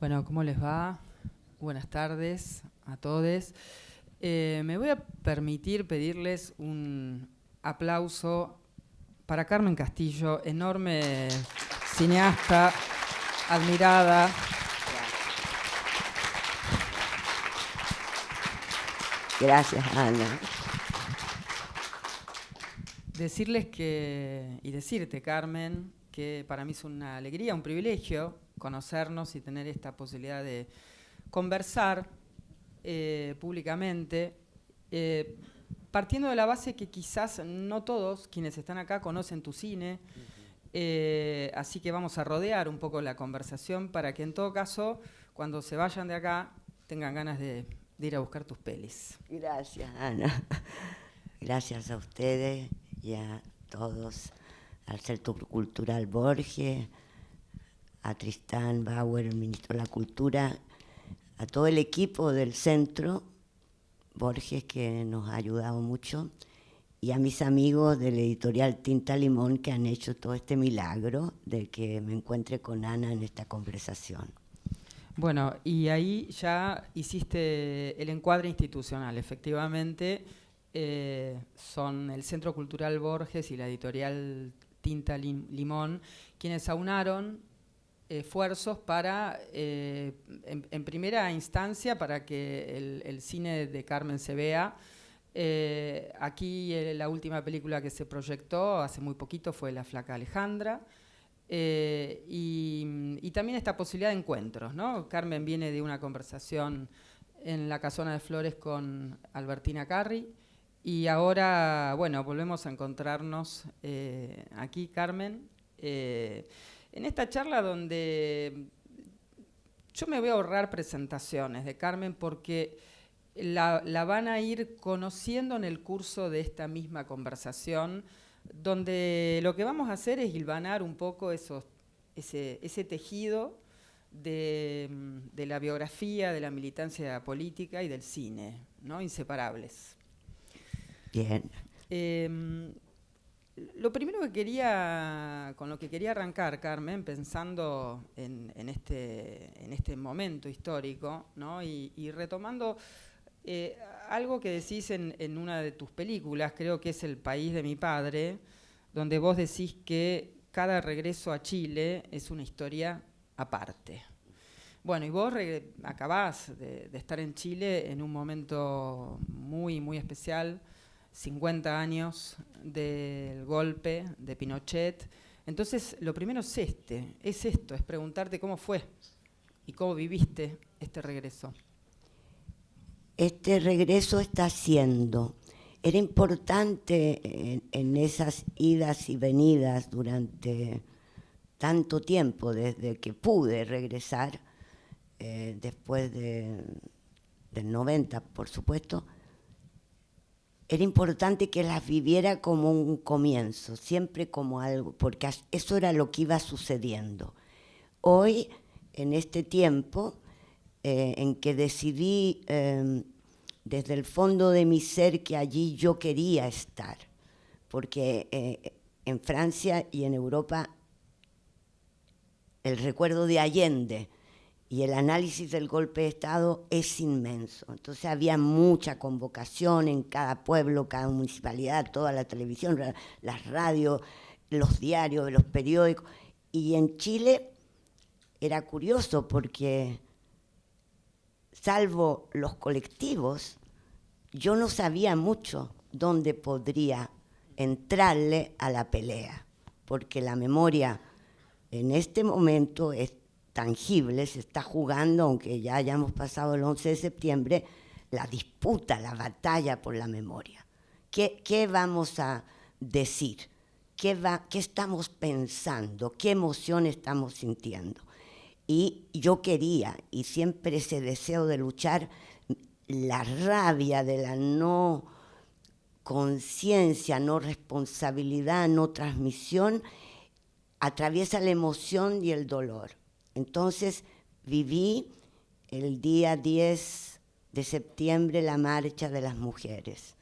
Bueno, ¿cómo les va? Buenas tardes a todos. Me voy a permitir pedirles un aplauso para Carmen Castillo, enorme cineasta, admirada. Gracias, Ana. Decirles y decirte, Carmen, que para mí es una alegría, un privilegio conocernos y tener esta posibilidad de conversar públicamente, partiendo de la base que quizás no todos quienes están acá conocen tu cine, así que vamos a rodear un poco la conversación para que en todo caso, cuando se vayan de acá, tengan ganas de ir a buscar tus pelis. Gracias, Ana. Gracias a ustedes y a todos, al Centro Cultural Borges, a Tristán Bauer, el ministro de la Cultura, a todo el equipo del Centro Borges que nos ha ayudado mucho, y a mis amigos de la editorial Tinta Limón que han hecho todo este milagro de que me encuentre con Ana en esta conversación. Bueno, y ahí ya hiciste el encuadre institucional. Efectivamente, son el Centro Cultural Borges y la editorial Tinta Limón quienes aunaron esfuerzos para, en primera instancia, para que el cine de Carmen se vea. Aquí la última película que se proyectó hace muy poquito fue La Flaca Alejandra. Y también esta posibilidad de encuentros, ¿no? Carmen viene de una conversación en la Casona de Flores con Albertina Carri y ahora, bueno, volvemos a encontrarnos aquí, Carmen, en esta charla donde yo me voy a ahorrar presentaciones de Carmen porque la van a ir conociendo en el curso de esta misma conversación, donde lo que vamos a hacer es hilvanar un poco ese tejido de la biografía, de la militancia política y del cine, ¿no? Inseparables. Bien. Lo primero con lo que quería arrancar, Carmen, pensando en este momento histórico, ¿no? y retomando algo que decís en una de tus películas, creo que es El país de mi padre, donde vos decís que cada regreso a Chile es una historia aparte. Bueno, y vos acabás de estar en Chile en un momento muy, muy especial, 50 años del golpe de Pinochet. Entonces, lo primero es esto, es preguntarte cómo fue y cómo viviste este regreso. Este regreso está siendo. Era importante en esas idas y venidas durante tanto tiempo, desde que pude regresar, después del 90, por supuesto, era importante que las viviera como un comienzo, siempre como algo, porque eso era lo que iba sucediendo. Hoy, en este tiempo, en que decidí desde el fondo de mi ser que allí yo quería estar, porque en Francia y en Europa el recuerdo de Allende y el análisis del golpe de Estado es inmenso. Entonces había mucha convocación en cada pueblo, cada municipalidad, toda la televisión, las radios, los diarios, los periódicos. Y en Chile era curioso porque, salvo los colectivos, yo no sabía mucho dónde podría entrarle a la pelea, porque la memoria en este momento es tangible, se está jugando, aunque ya hayamos pasado el 11 de septiembre, la disputa, la batalla por la memoria. ¿Qué vamos a decir? ¿Qué estamos pensando? ¿Qué emoción estamos sintiendo? Y yo quería, y siempre ese deseo de luchar, la rabia de la no conciencia, no responsabilidad, no transmisión, atraviesa la emoción y el dolor. Entonces viví el día 10 de septiembre la marcha de las mujeres.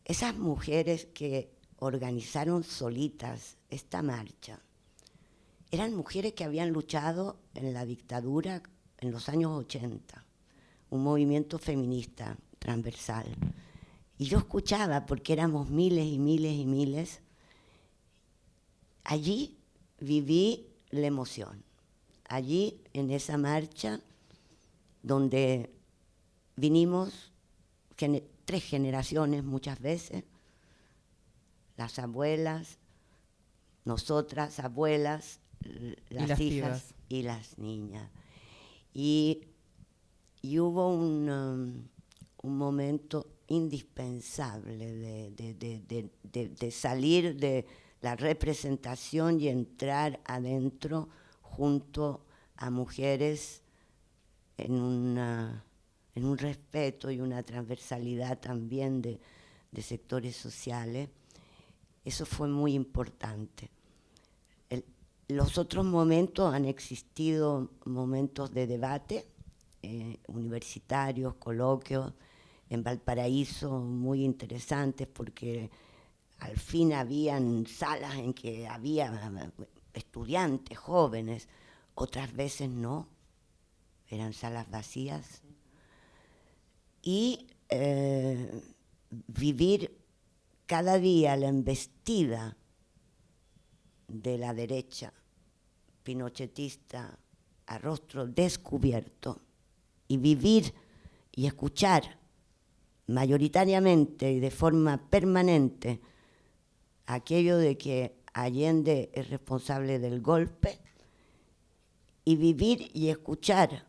Esas mujeres que organizaron solitas esta marcha eran mujeres que habían luchado en la dictadura en los años 80, un movimiento feminista transversal. Y yo escuchaba, porque éramos miles y miles y miles, allí viví la emoción. Allí, en esa marcha, donde vinimos 3 generaciones muchas veces, las abuelas, nosotras, abuelas, las hijas y las niñas. Y hubo un momento indispensable de salir de la representación y entrar adentro junto a mujeres en un respeto y una transversalidad también de sectores sociales. Eso fue muy importante. Los otros momentos han existido momentos de debate, universitarios, coloquios, en Valparaíso muy interesantes, porque al fin habían salas en que había estudiantes jóvenes, otras veces no, eran salas vacías. Y vivir cada día la embestida de la derecha pinochetista a rostro descubierto, y vivir y escuchar mayoritariamente y de forma permanente aquello de que Allende es responsable del golpe, y vivir y escuchar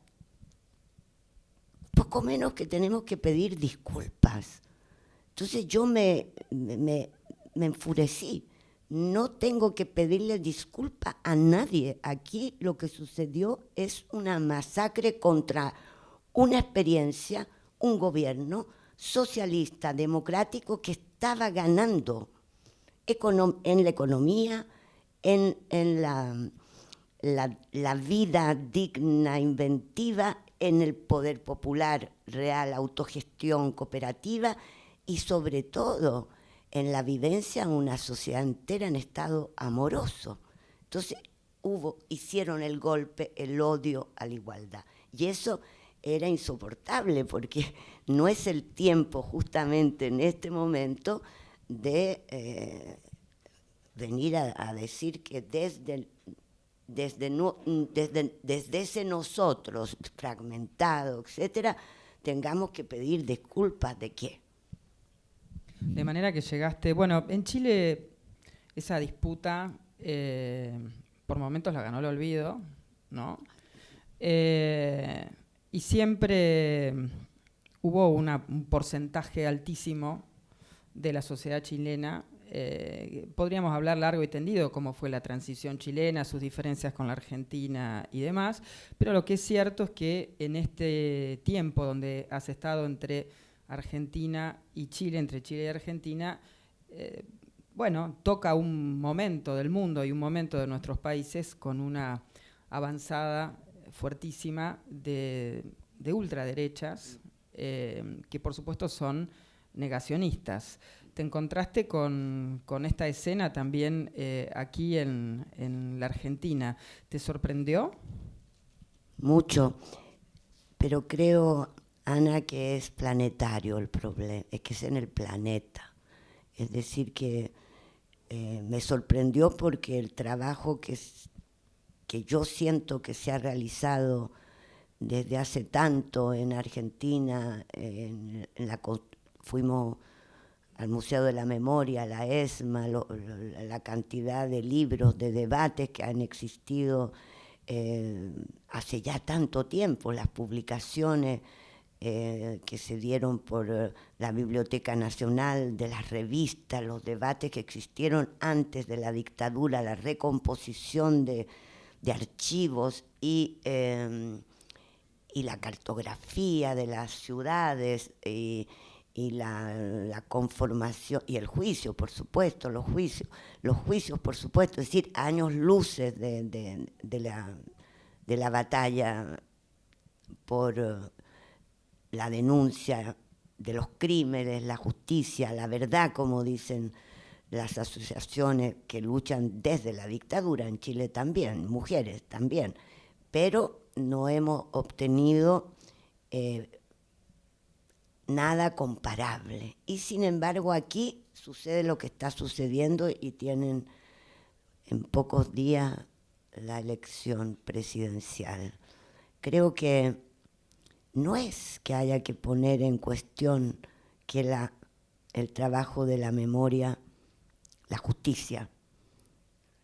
poco menos que tenemos que pedir disculpas. Entonces yo me enfurecí. No tengo que pedirle disculpas a nadie. Aquí lo que sucedió es una masacre contra una experiencia, un gobierno socialista, democrático, que estaba ganando en la economía, en la vida digna, inventiva, en el poder popular, real, autogestión, cooperativa, y sobre todo en la vivencia de una sociedad entera en estado amoroso. Entonces hicieron el golpe, el odio a la igualdad. Y eso era insoportable, porque no es el tiempo justamente en este momento de venir a decir que desde ese nosotros fragmentado, etcétera, tengamos que pedir disculpas. ¿De qué? De manera que llegaste, bueno, en Chile esa disputa por momentos la ganó el olvido, ¿no? Y siempre hubo un porcentaje altísimo de la sociedad chilena. Podríamos hablar largo y tendido cómo fue la transición chilena, sus diferencias con la Argentina y demás, pero lo que es cierto es que en este tiempo donde has estado entre Argentina y Chile, entre Chile y Argentina, bueno, toca un momento del mundo y un momento de nuestros países con una avanzada fuertísima de ultraderechas, que por supuesto son negacionistas. ¿Te encontraste con esta escena también aquí en la Argentina? ¿Te sorprendió? Mucho, pero creo, Ana, que es planetario el problema, es que es en el planeta. Es decir, que me sorprendió porque el trabajo que yo siento que se ha realizado desde hace tanto en Argentina, fuimos al Museo de la Memoria, a la ESMA, la cantidad de libros, de debates que han existido hace ya tanto tiempo, las publicaciones que se dieron por la Biblioteca Nacional, de las revistas, los debates que existieron antes de la dictadura, la recomposición de archivos y la cartografía de las ciudades y la conformación y el juicio, por supuesto, los juicios, por supuesto, es decir, años luces de la batalla por la denuncia de los crímenes, la justicia, la verdad, como dicen las asociaciones que luchan desde la dictadura, en Chile también, mujeres también, pero no hemos obtenido nada comparable. Y sin embargo aquí sucede lo que está sucediendo y tienen en pocos días la elección presidencial. Creo que no es que haya que poner en cuestión que el trabajo de la memoria, la justicia,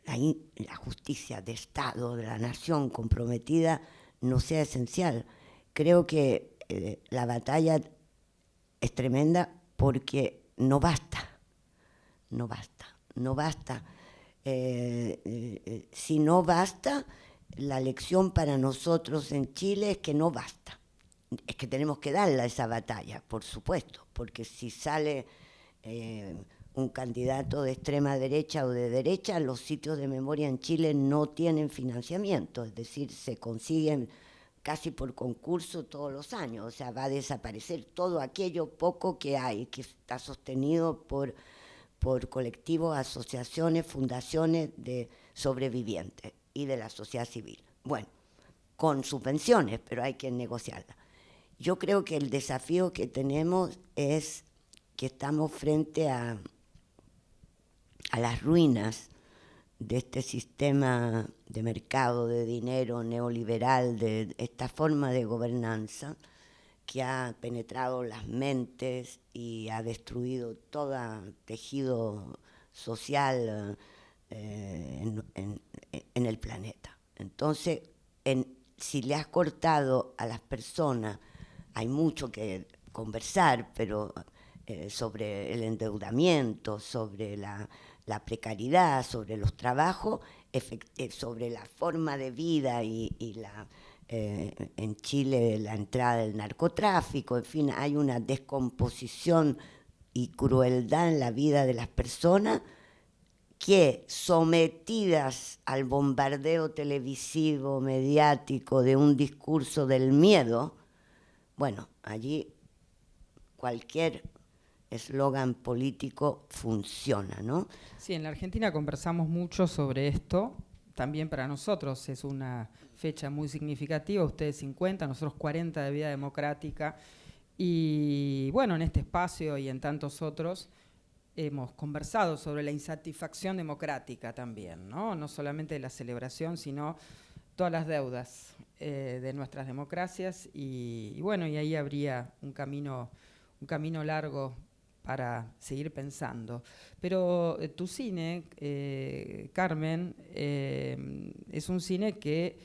la justicia de Estado, de la nación comprometida, no sea esencial. Creo que la batalla es tremenda porque no basta. Si no basta, la lección para nosotros en Chile es que no basta. Es que tenemos que darle a esa batalla, por supuesto, porque si sale un candidato de extrema derecha o de derecha, los sitios de memoria en Chile no tienen financiamiento, es decir, se consiguen casi por concurso todos los años, o sea, va a desaparecer todo aquello poco que hay, que está sostenido por colectivos, asociaciones, fundaciones de sobrevivientes y de la sociedad civil. Bueno, con subvenciones, pero hay que negociarlas. Yo creo que el desafío que tenemos es que estamos frente a las ruinas de este sistema de mercado, de dinero neoliberal, de esta forma de gobernanza que ha penetrado las mentes y ha destruido todo tejido social en el planeta. Entonces, si le has cortado a las personas, hay mucho que conversar, pero sobre el endeudamiento, sobre la precariedad, sobre los trabajos, sobre la forma de vida y en Chile la entrada del narcotráfico, en fin, hay una descomposición y crueldad en la vida de las personas que, sometidas al bombardeo televisivo, mediático, de un discurso del miedo, bueno, allí cualquier eslogan político funciona, ¿no? Sí, en la Argentina conversamos mucho sobre esto. También para nosotros es una fecha muy significativa. Ustedes 50, nosotros 40 de vida democrática. Y bueno, en este espacio y en tantos otros hemos conversado sobre la insatisfacción democrática también, ¿no? No solamente de la celebración, sino todas las deudas de nuestras democracias. Y bueno, y ahí habría un camino largo para seguir pensando. Pero tu cine, Carmen, es un cine que,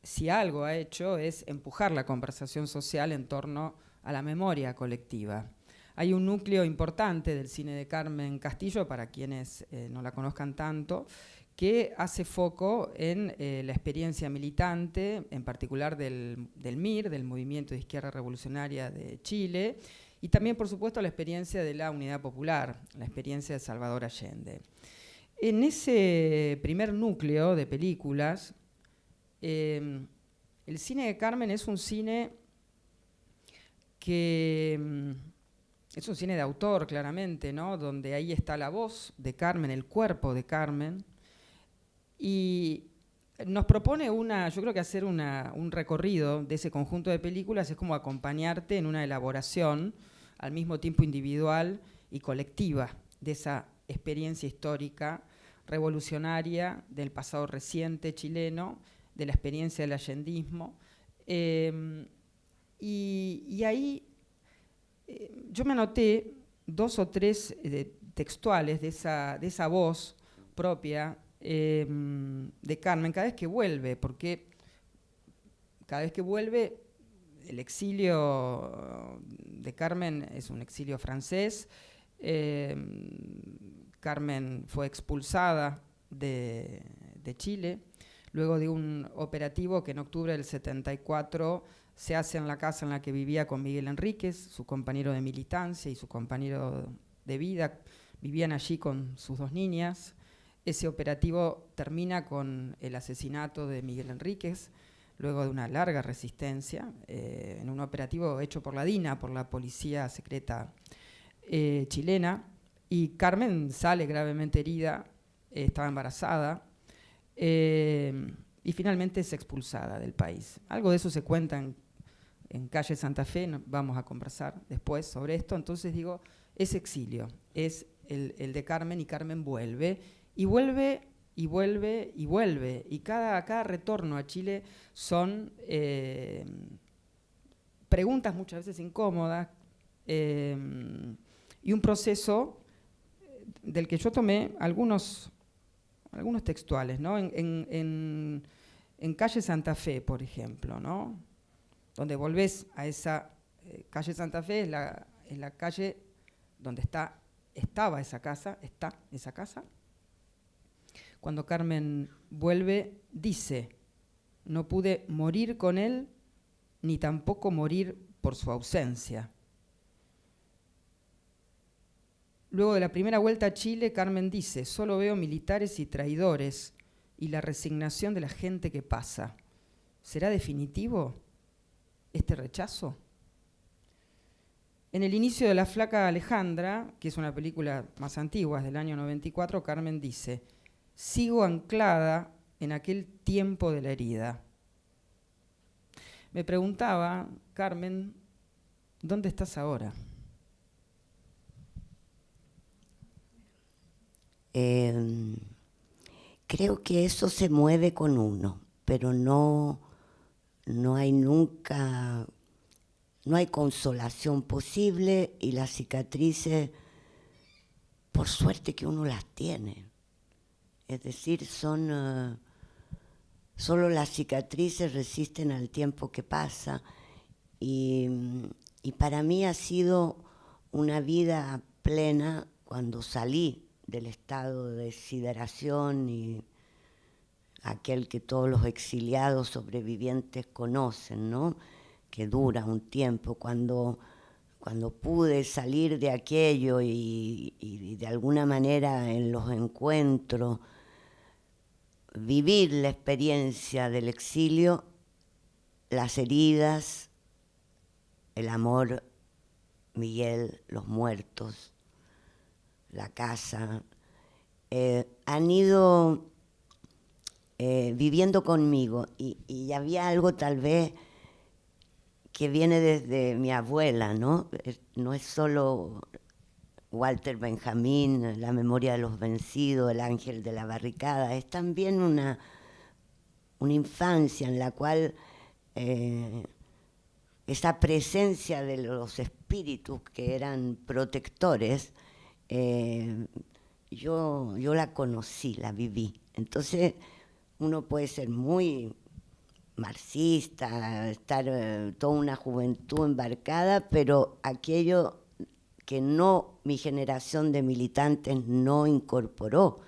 si algo ha hecho, es empujar la conversación social en torno a la memoria colectiva. Hay un núcleo importante del cine de Carmen Castillo, para quienes no la conozcan tanto, que hace foco en la experiencia militante, en particular del MIR, del Movimiento de Izquierda Revolucionaria de Chile, y también, por supuesto, la experiencia de la Unidad Popular, la experiencia de Salvador Allende. En ese primer núcleo de películas, el cine de Carmen es un cine que es un cine de autor, claramente, ¿no? Donde ahí está la voz de Carmen, el cuerpo de Carmen, y nos propone yo creo que hacer un recorrido de ese conjunto de películas es como acompañarte en una elaboración al mismo tiempo individual y colectiva de esa experiencia histórica revolucionaria del pasado reciente chileno, de la experiencia del allendismo. Y ahí yo me anoté 2 o 3 textuales de esa voz propia de Carmen cada vez que vuelve, porque cada vez que vuelve el exilio de Carmen es un exilio francés. Carmen fue expulsada de Chile luego de un operativo que en octubre del 74 se hace en la casa en la que vivía con Miguel Enríquez, su compañero de militancia y su compañero de vida. Vivían allí con sus 2 niñas. Ese operativo termina con el asesinato de Miguel Enríquez, luego de una larga resistencia, en un operativo hecho por la DINA, por la Policía Secreta chilena. y Carmen sale gravemente herida, estaba embarazada, y finalmente es expulsada del país. Algo de eso se cuenta en Calle Santa Fe, vamos a conversar después sobre esto. Entonces digo, es exilio, es el de Carmen, y Carmen vuelve, y vuelve, y vuelve, y vuelve. Y cada retorno a Chile son preguntas muchas veces incómodas, y un proceso del que yo tomé algunos textuales, ¿no? En Calle Santa Fe, por ejemplo, ¿no? Donde volvés a esa Calle Santa Fe, es la calle donde estaba esa casa, está esa casa. Cuando Carmen vuelve, dice: no pude morir con él, ni tampoco morir por su ausencia. Luego de la primera vuelta a Chile, Carmen dice: solo veo militares y traidores y la resignación de la gente que pasa. ¿Será definitivo este rechazo? En el inicio de La flaca Alejandra, que es una película más antigua, es del año 94, Carmen dice: sigo anclada en aquel tiempo de la herida. Me preguntaba, Carmen, ¿dónde estás ahora? Creo que eso se mueve con uno, pero no hay nunca, no hay consolación posible, y las cicatrices, por suerte que uno las tiene. Es decir, solo las cicatrices resisten al tiempo que pasa, y para mí ha sido una vida plena cuando salí del estado de deshidratación, y aquel que todos los exiliados sobrevivientes conocen, ¿no? Que dura un tiempo. Cuando pude salir de aquello y de alguna manera en los encuentros vivir la experiencia del exilio, las heridas, el amor, Miguel, los muertos, la casa, han ido viviendo conmigo, y había algo tal vez que viene desde mi abuela, ¿no? No es solo Walter Benjamin, La memoria de los vencidos, El ángel de la barricada, es también una infancia en la cual esa presencia de los espíritus que eran protectores, yo la conocí, la viví. Entonces uno puede ser muy marxista, estar toda una juventud embarcada, pero aquello que mi generación de militantes no incorporó,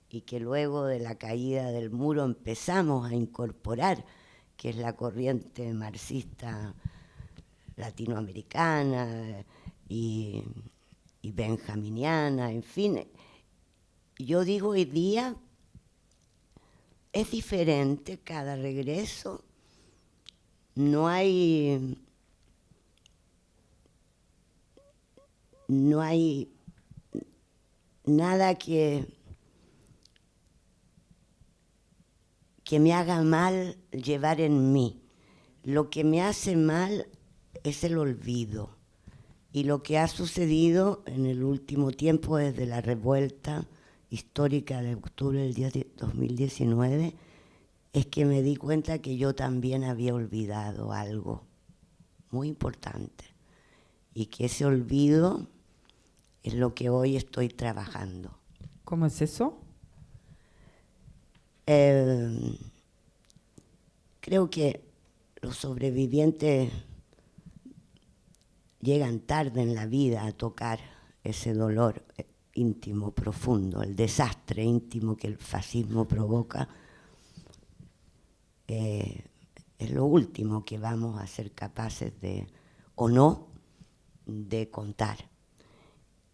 y que luego de la caída del muro empezamos a incorporar, que es la corriente marxista latinoamericana y benjaminiana, en fin. Yo digo, hoy día es diferente cada regreso, no hay nada que me haga mal llevar en mí. Lo que me hace mal es el olvido, y lo que ha sucedido en el último tiempo desde la revuelta histórica de octubre del 2019 es que me di cuenta que yo también había olvidado algo muy importante, y que ese olvido es lo que hoy estoy trabajando. ¿Cómo es eso? Creo que los sobrevivientes llegan tarde en la vida a tocar ese dolor íntimo, profundo, el desastre íntimo que el fascismo provoca. Es lo último que vamos a ser capaces de, o no, de contar.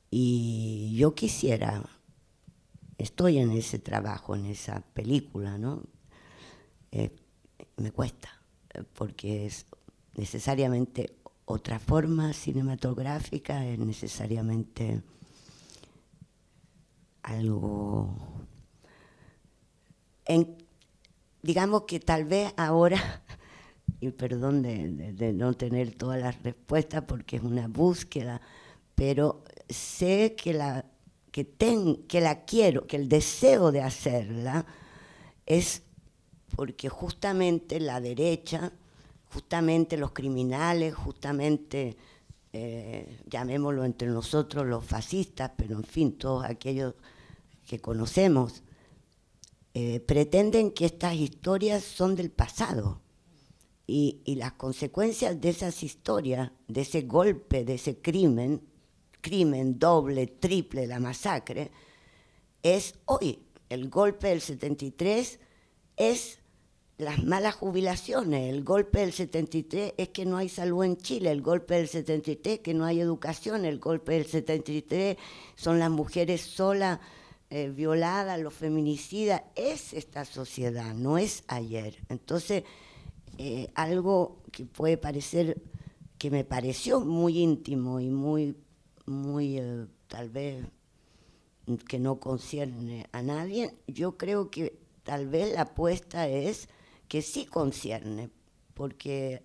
Y yo quisiera, estoy en ese trabajo, en esa película, ¿no? Me cuesta, porque es necesariamente otra forma cinematográfica, es necesariamente algo digamos que tal vez ahora, y perdón de no tener todas las respuestas porque es una búsqueda, pero sé que la quiero, que el deseo de hacerla es porque justamente la derecha, justamente los criminales, justamente, llamémoslo entre nosotros los fascistas, pero en fin, todos aquellos que conocemos, pretenden que estas historias son del pasado. Y las consecuencias de esas historias, de ese golpe, de ese crimen doble, triple, la masacre, es hoy. El golpe del 73 es las malas jubilaciones, el golpe del 73 es que no hay salud en Chile, el golpe del 73 es que no hay educación, el golpe del 73 son las mujeres solas, violadas, los feminicidas. Es esta sociedad, no es ayer. Entonces, algo que puede parecer, que me pareció muy íntimo y muy tal vez que no concierne a nadie, yo creo que tal vez la apuesta es que sí concierne, porque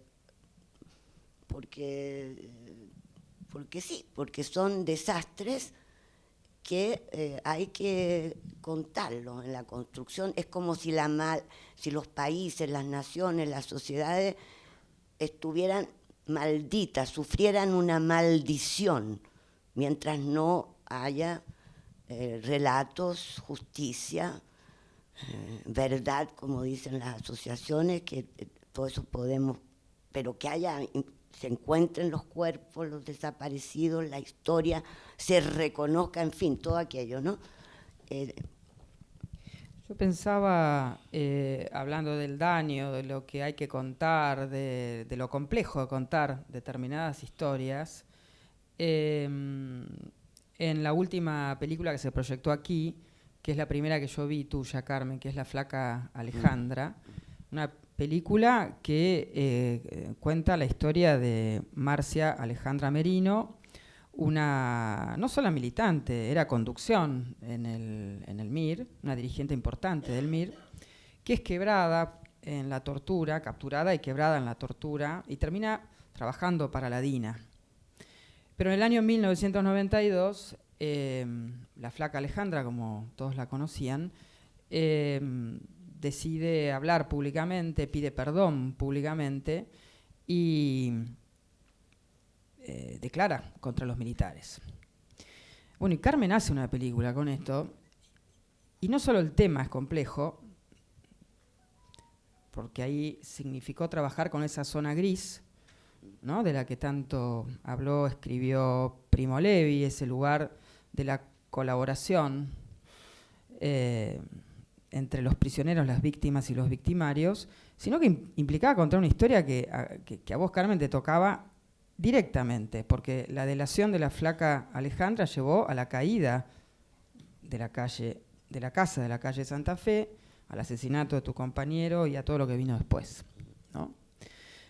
sí, porque son desastres que hay que contarlo en la construcción. Es como si los países, las naciones, las sociedades estuvieran malditas, sufrieran una maldición, mientras no haya relatos, justicia, verdad, como dicen las asociaciones, que todo eso podemos, pero que se encuentren los cuerpos, los desaparecidos, la historia, se reconozca, en fin, todo aquello, ¿no? Yo pensaba, hablando del daño, de lo que hay que contar, de lo complejo de contar determinadas historias, en la última película que se proyectó aquí, que es la primera que yo vi tuya, Carmen, que es La Flaca Alejandra, una película que cuenta la historia de Marcia Alejandra Merino, una no solo militante, era conducción en el MIR, una dirigente importante del MIR, que es quebrada en la tortura, capturada y quebrada en la tortura, y termina trabajando para la DINA. Pero en el año 1992, la Flaca Alejandra, como todos la conocían, decide hablar públicamente, pide perdón públicamente y declara contra los militares. Bueno, y Carmen hace una película con esto, y no solo el tema es complejo, porque ahí significó trabajar con esa zona gris, ¿no?, de la que tanto habló, escribió Primo Levi, ese lugar de la colaboración entre los prisioneros, las víctimas y los victimarios, sino que implicaba contar una historia que a vos, Carmen, te tocaba directamente, porque la delación de la Flaca Alejandra llevó a la caída de la casa de la calle Santa Fe, al asesinato de tu compañero y a todo lo que vino después, ¿no?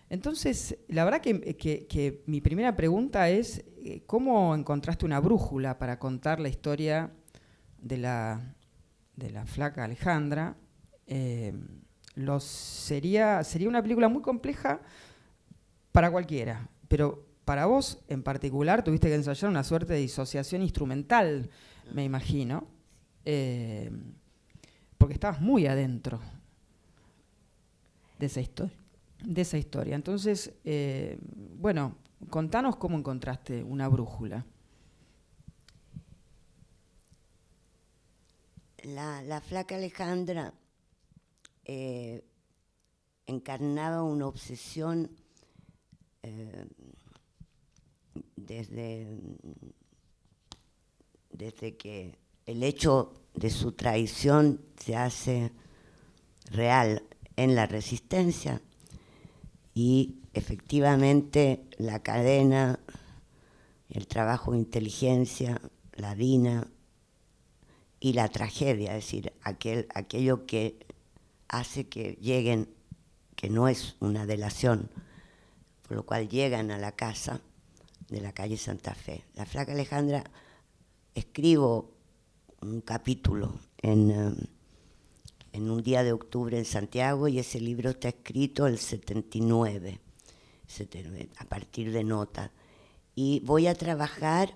Entonces, la verdad que mi primera pregunta es, ¿cómo encontraste una brújula para contar la historia de la Flaca Alejandra? Sería una película muy compleja para cualquiera, pero para vos en particular tuviste que ensayar una suerte de disociación instrumental, me imagino, porque estabas muy adentro de esa historia. Entonces, bueno, contanos cómo encontraste una brújula. La Flaca Alejandra encarnaba una obsesión desde que el hecho de su traición se hace real en la resistencia, y efectivamente la cadena, el trabajo de inteligencia, la DINA y la tragedia, es decir, aquello que hace que lleguen, que no es una delación, por lo cual llegan a la casa de la calle Santa Fe. La Flaca Alejandra, escribo un capítulo en un día de octubre en Santiago, y ese libro está escrito el 79, a partir de notas. Y voy a trabajar,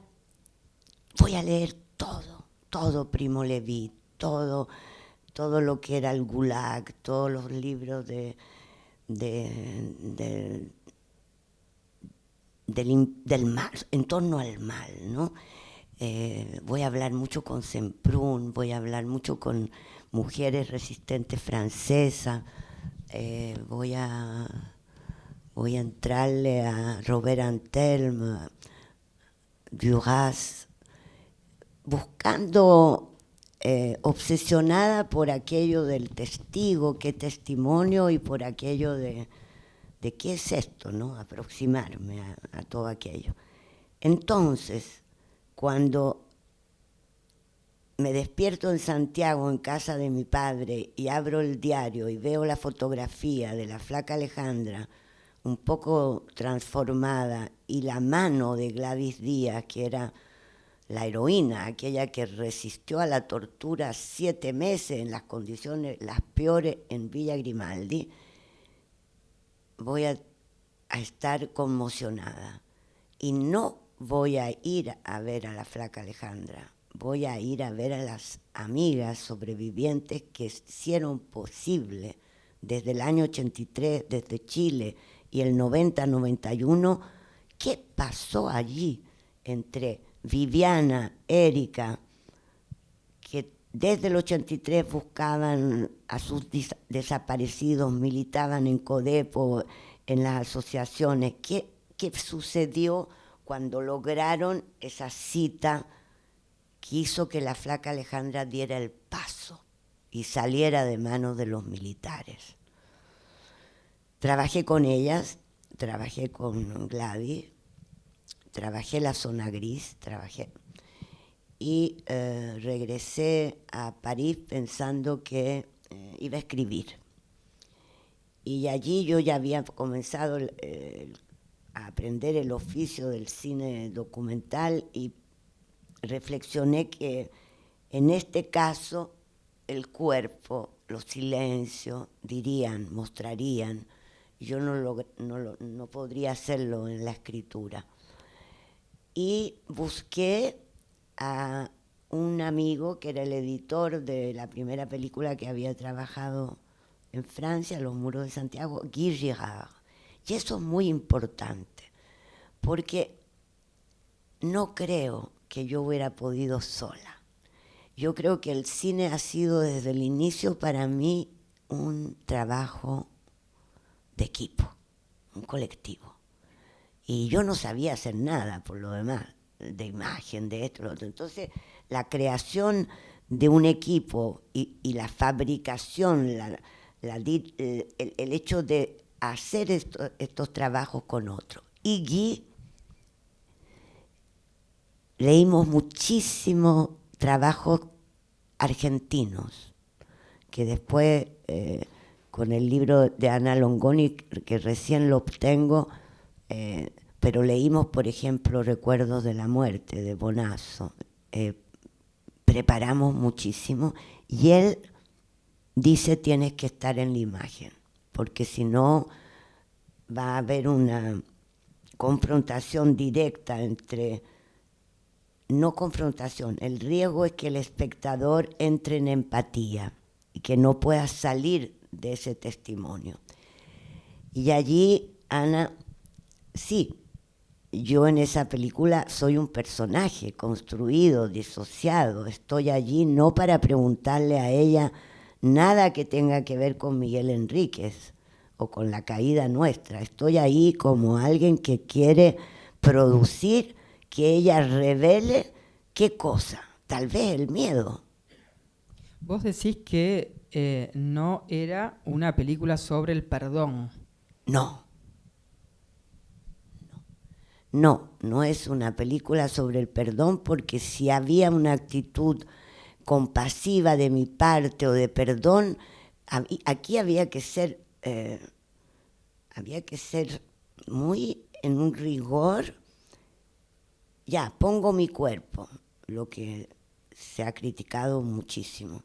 voy a leer todo Primo Levi, todo lo que era el Gulag, todos los libros del mal, en torno al mal, ¿no? Voy a hablar mucho con Semprún, voy a hablar mucho con mujeres resistentes francesas, voy a entrarle a Robert Antelme, Duras, buscando, obsesionada por aquello del testigo, qué testimonio, y por aquello de qué es esto, ¿no? Aproximarme a todo aquello. Entonces, cuando me despierto en Santiago, en casa de mi padre, y abro el diario y veo la fotografía de la flaca Alejandra, un poco transformada, y la mano de Gladys Díaz, que era la heroína, aquella que resistió a la tortura 7 meses en las condiciones las peores en Villa Grimaldi, voy a estar conmocionada. Y no voy a ir a ver a la flaca Alejandra, voy a ir a ver a las amigas sobrevivientes que hicieron posible desde el año 83, desde Chile, y el 90-91, ¿qué pasó allí entre Viviana, Erika, que desde el 83 buscaban a sus desaparecidos, militaban en Codepo, en las asociaciones? ¿Qué sucedió cuando lograron esa cita que hizo que la flaca Alejandra diera el paso y saliera de manos de los militares? Trabajé con ellas, trabajé con Gladys, trabajé la zona gris, y regresé a París pensando que iba a escribir. Y allí yo ya había comenzado a aprender el oficio del cine documental, y reflexioné que en este caso el cuerpo, los silencios, dirían, mostrarían. Yo no podría hacerlo en la escritura. Y busqué a un amigo que era el editor de la primera película que había trabajado en Francia, Los Muros de Santiago, Guy Girard. Y eso es muy importante, porque no creo que yo hubiera podido sola. Yo creo que el cine ha sido desde el inicio para mí un trabajo de equipo, un colectivo. Y yo no sabía hacer nada por lo demás, de imagen, de esto, lo otro. Entonces, la creación de un equipo y la fabricación, el hecho de hacer estos trabajos con otros. Y Guy, leímos muchísimos trabajos argentinos, que después, con el libro de Ana Longoni, que recién lo obtengo, pero leímos, por ejemplo, Recuerdos de la Muerte, de Bonazo. Preparamos muchísimo, y él dice: tienes que estar en la imagen, porque si no va a haber una confrontación directa entre... No confrontación, el riesgo es que el espectador entre en empatía y que no pueda salir de ese testimonio. Y allí, Ana, sí, yo en esa película soy un personaje construido, disociado. Estoy allí no para preguntarle a ella nada que tenga que ver con Miguel Enríquez o con la caída nuestra. Estoy ahí como alguien que quiere producir que ella revele qué cosa, tal vez el miedo. Vos decís que no era una película sobre el perdón. No es una película sobre el perdón, porque si había una actitud compasiva de mi parte o de perdón, aquí había que ser muy en un rigor. Ya, pongo mi cuerpo, lo que se ha criticado muchísimo.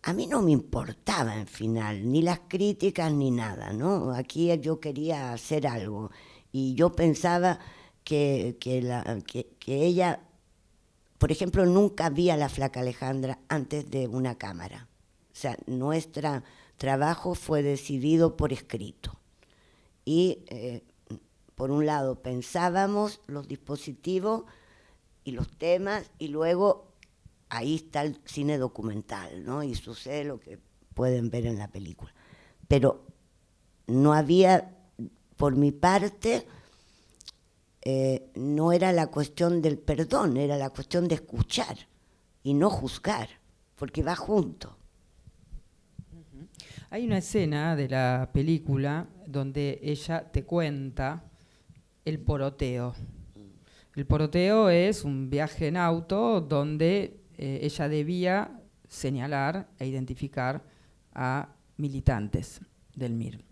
A mí no me importaba en final, ni las críticas ni nada, ¿no? Aquí yo quería hacer algo y yo pensaba que ella, por ejemplo, nunca vi a la flaca Alejandra antes de una cámara. O sea, nuestro trabajo fue decidido por escrito. Y por un lado pensábamos los dispositivos y los temas y luego ahí está el cine documental, ¿no? Y sucede lo que pueden ver en la película. Pero no había, por mi parte, no era la cuestión del perdón, era la cuestión de escuchar y no juzgar, porque va junto. Hay una escena de la película donde ella te cuenta el poroteo. El poroteo es un viaje en auto donde ella debía señalar e identificar a militantes del MIR.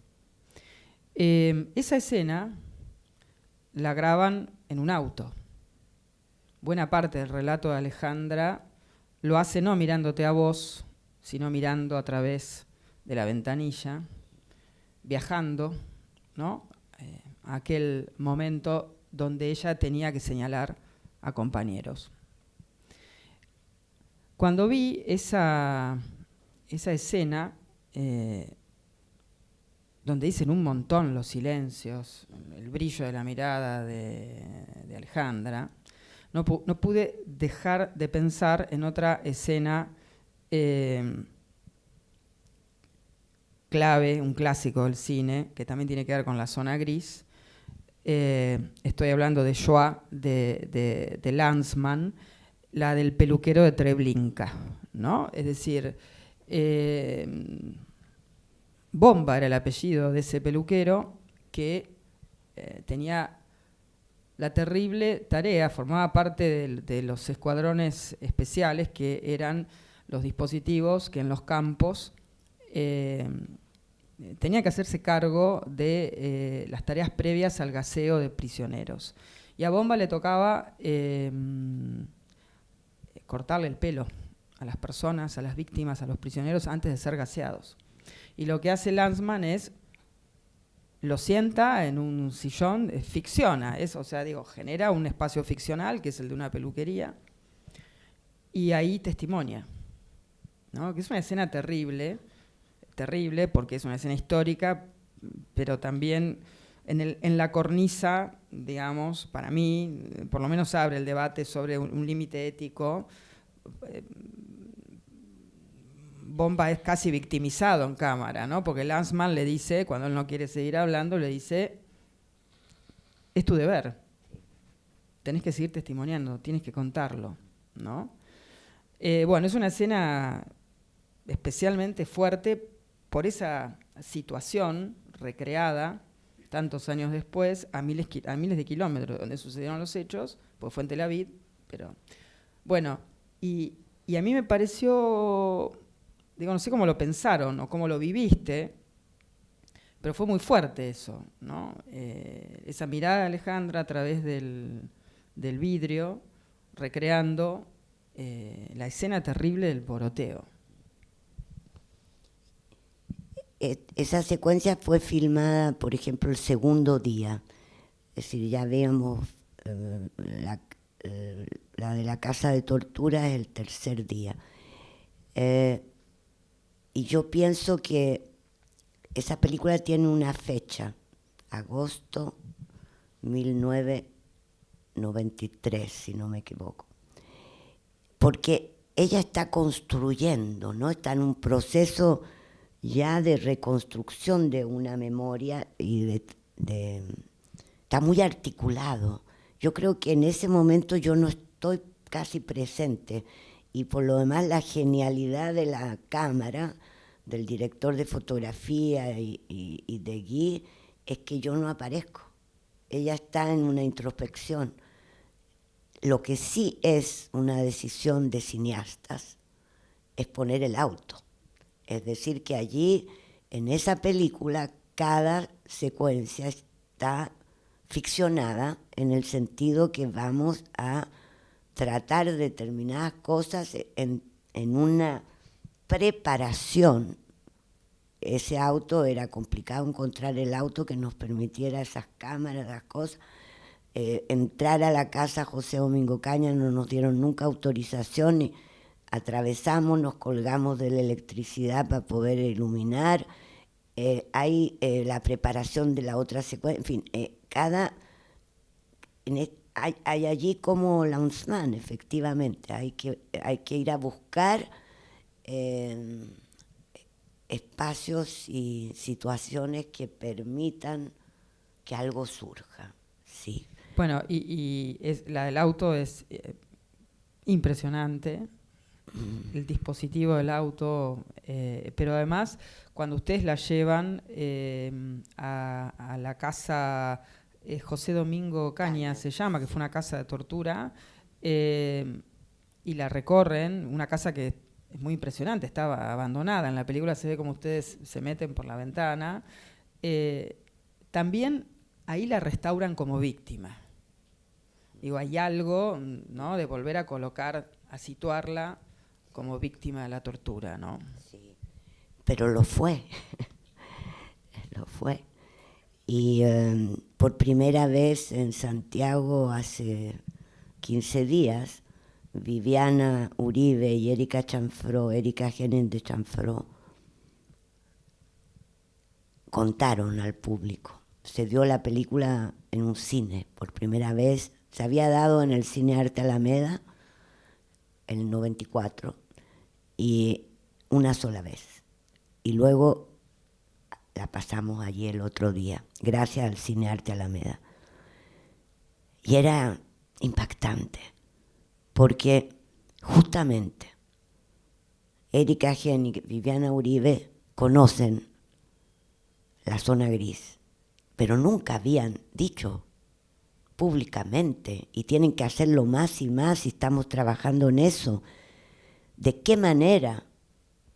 Esa escena la graban en un auto. Buena parte del relato de Alejandra lo hace no mirándote a vos, sino mirando a través de la ventanilla, viajando, ¿no? A aquel momento donde ella tenía que señalar a compañeros. Cuando vi esa escena, donde dicen un montón los silencios, el brillo de la mirada de Alejandra, no pude dejar de pensar en otra escena clave, un clásico del cine, que también tiene que ver con la zona gris. Estoy hablando de Shoah, de Lanzmann, la del peluquero de Treblinka, ¿no? Es decir, Bomba era el apellido de ese peluquero que tenía la terrible tarea, formaba parte de los escuadrones especiales, que eran los dispositivos que en los campos tenía que hacerse cargo de las tareas previas al gaseo de prisioneros. Y a Bomba le tocaba cortarle el pelo a las personas, a las víctimas, a los prisioneros antes de ser gaseados. Y lo que hace Lanzmann es, lo sienta en un sillón, ficciona, o sea, genera un espacio ficcional, que es el de una peluquería, y ahí testimonia, ¿no? Que es una escena terrible, porque es una escena histórica, pero también en la cornisa, digamos, para mí, por lo menos abre el debate sobre un límite ético. Bomba es casi victimizado en cámara, ¿no? Porque Lanzmann le dice, cuando él no quiere seguir hablando, le dice, es tu deber, tenés que seguir testimoniando, tienes que contarlo, ¿no? Bueno, es una escena especialmente fuerte por esa situación recreada tantos años después, a miles de kilómetros donde sucedieron los hechos, pues fue en Tel Aviv, pero bueno, y a mí me pareció, no sé cómo lo pensaron o cómo lo viviste, pero fue muy fuerte eso, ¿no? Esa mirada de Alejandra a través del vidrio, recreando la escena terrible del poroteo. Esa secuencia fue filmada, por ejemplo, el segundo día. Es decir, ya veíamos la de la casa de tortura es el tercer día. Y yo pienso que esa película tiene una fecha, agosto 1993, si no me equivoco. Porque ella está construyendo, ¿no? Está en un proceso ya de reconstrucción de una memoria y está muy articulado. Yo creo que en ese momento yo no estoy casi presente, y por lo demás la genialidad de la cámara, del director de fotografía y de Guy, es que yo no aparezco. Ella está en una introspección. Lo que sí es una decisión de cineastas es poner el auto. Es decir, que allí, en esa película, cada secuencia está ficcionada en el sentido que vamos a tratar determinadas cosas en una preparación. Ese auto, era complicado encontrar el auto que nos permitiera esas cámaras, las cosas. Entrar a la casa José Domingo Cañas, no nos dieron nunca autorización, y atravesamos, nos colgamos de la electricidad para poder iluminar. Hay la preparación de la otra secuencia, en fin, hay allí como Lanzmann, efectivamente, hay que ir a buscar espacios y situaciones que permitan que algo surja, sí. Bueno, la del auto es impresionante, el dispositivo del auto, pero además cuando ustedes la llevan a la casa José Domingo Cañas, se llama, que fue una casa de tortura, y la recorren, una casa que es muy impresionante, estaba abandonada, en la película se ve como ustedes se meten por la ventana, también ahí la restauran como víctima. Digo, hay algo, ¿no?, de volver a colocar, a situarla como víctima de la tortura, ¿no? Sí, pero lo fue, lo fue. Y por primera vez en Santiago, hace 15 días, Viviana Uribe y Erika Genén de Chanfró, contaron al público. Se dio la película en un cine por primera vez. Se había dado en el Cine Arte Alameda en el 94 y una sola vez. Y luego la pasamos allí el otro día, gracias al Cine Arte Alameda. Y era impactante, porque justamente Erika Gen y Viviana Uribe conocen la zona gris, pero nunca habían dicho públicamente, y tienen que hacerlo más y más, y estamos trabajando en eso, de qué manera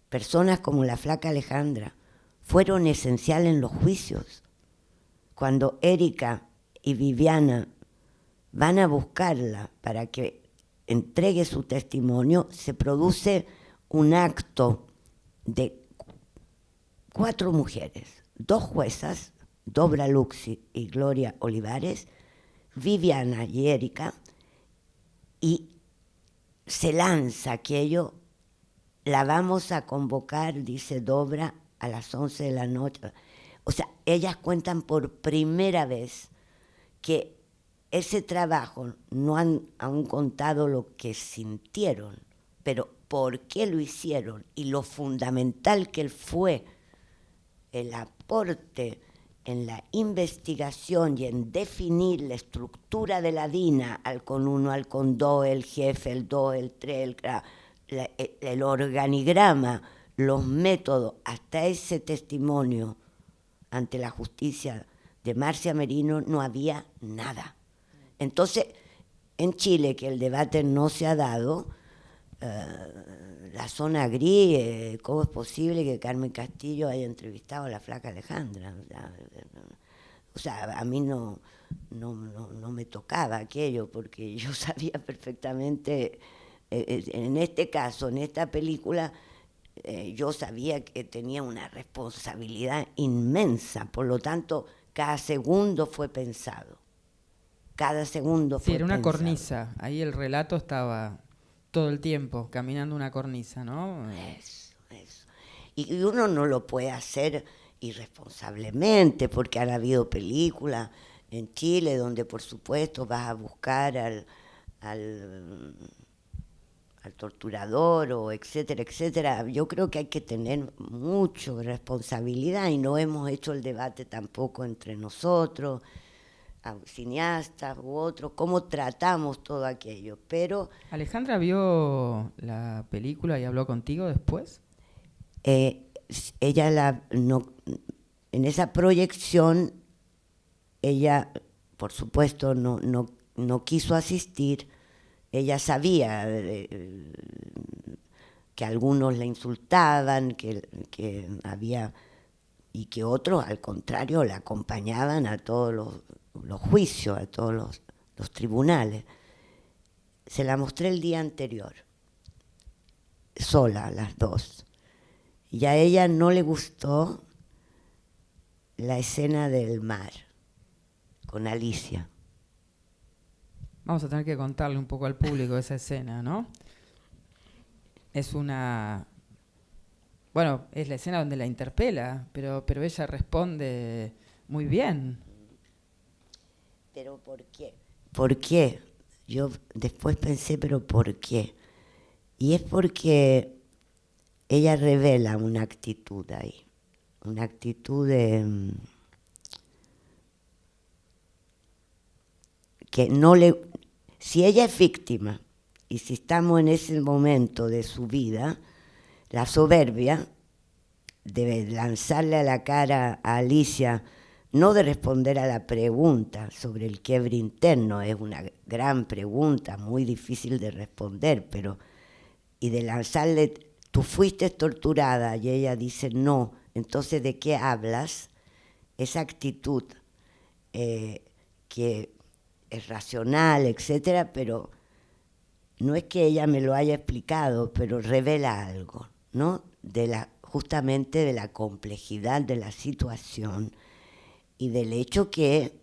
personas como la flaca Alejandra fueron esenciales en los juicios. Cuando Erika y Viviana van a buscarla para que entregue su testimonio, se produce un acto de 4 mujeres, 2 juezas, Dobra Luxi y Gloria Olivares, Viviana y Erika, y se lanza aquello. La vamos a convocar, dice Dobra, a las 11 de la noche. O sea, ellas cuentan por primera vez que ese trabajo, no han aún contado lo que sintieron, pero por qué lo hicieron y lo fundamental que fue el aporte en la investigación y en definir la estructura de la DINA, al con 1, al con 2, el jefe, el 2, el 3, el organigrama, los métodos, hasta ese testimonio ante la justicia de Marcia Merino, no había nada. Entonces, en Chile, que el debate no se ha dado, la zona gris, ¿cómo es posible que Carmen Castillo haya entrevistado a la flaca Alejandra? O sea, a mí no me tocaba aquello, porque yo sabía perfectamente, en este caso, en esta película, yo sabía que tenía una responsabilidad inmensa, por lo tanto, cada segundo fue pensado. Cada segundo fue Sí, era una pensado. cornisa, ahí el relato estaba todo el tiempo caminando una cornisa, ¿no? Eso. Y uno no lo puede hacer irresponsablemente, porque han habido películas en Chile donde, por supuesto, vas a buscar al torturador, o etcétera, etcétera. Yo creo que hay que tener mucha responsabilidad, y no hemos hecho el debate tampoco entre nosotros, cineastas u otros, cómo tratamos todo aquello. Pero ¿Alejandra vio la película y habló contigo después? ella en esa proyección, ella, por supuesto, no quiso asistir. Ella sabía que algunos la insultaban, que había, y que otros, al contrario, la acompañaban a todos los juicios, a todos los tribunales. se la mostré el día anterior, sola, las dos. Y a ella no le gustó la escena del mar con Alicia. Vamos a tener que contarle un poco al público esa escena, ¿no? Es una... Bueno, es la escena donde la interpela, pero ella responde muy bien. ¿Pero por qué? ¿Por qué? Yo después pensé, ¿pero por qué? Y es porque ella revela una actitud ahí, una actitud de... que no le... Si ella es víctima, y si estamos en ese momento de su vida, la soberbia de lanzarle a la cara a Alicia, no de responder a la pregunta sobre el quiebre interno, es una gran pregunta, muy difícil de responder, pero, y de lanzarle, tú fuiste torturada, y ella dice no, entonces ¿de qué hablas? Esa actitud que es racional, etcétera, pero no es que ella me lo haya explicado, pero revela algo, ¿no? Justamente de la complejidad de la situación y del hecho que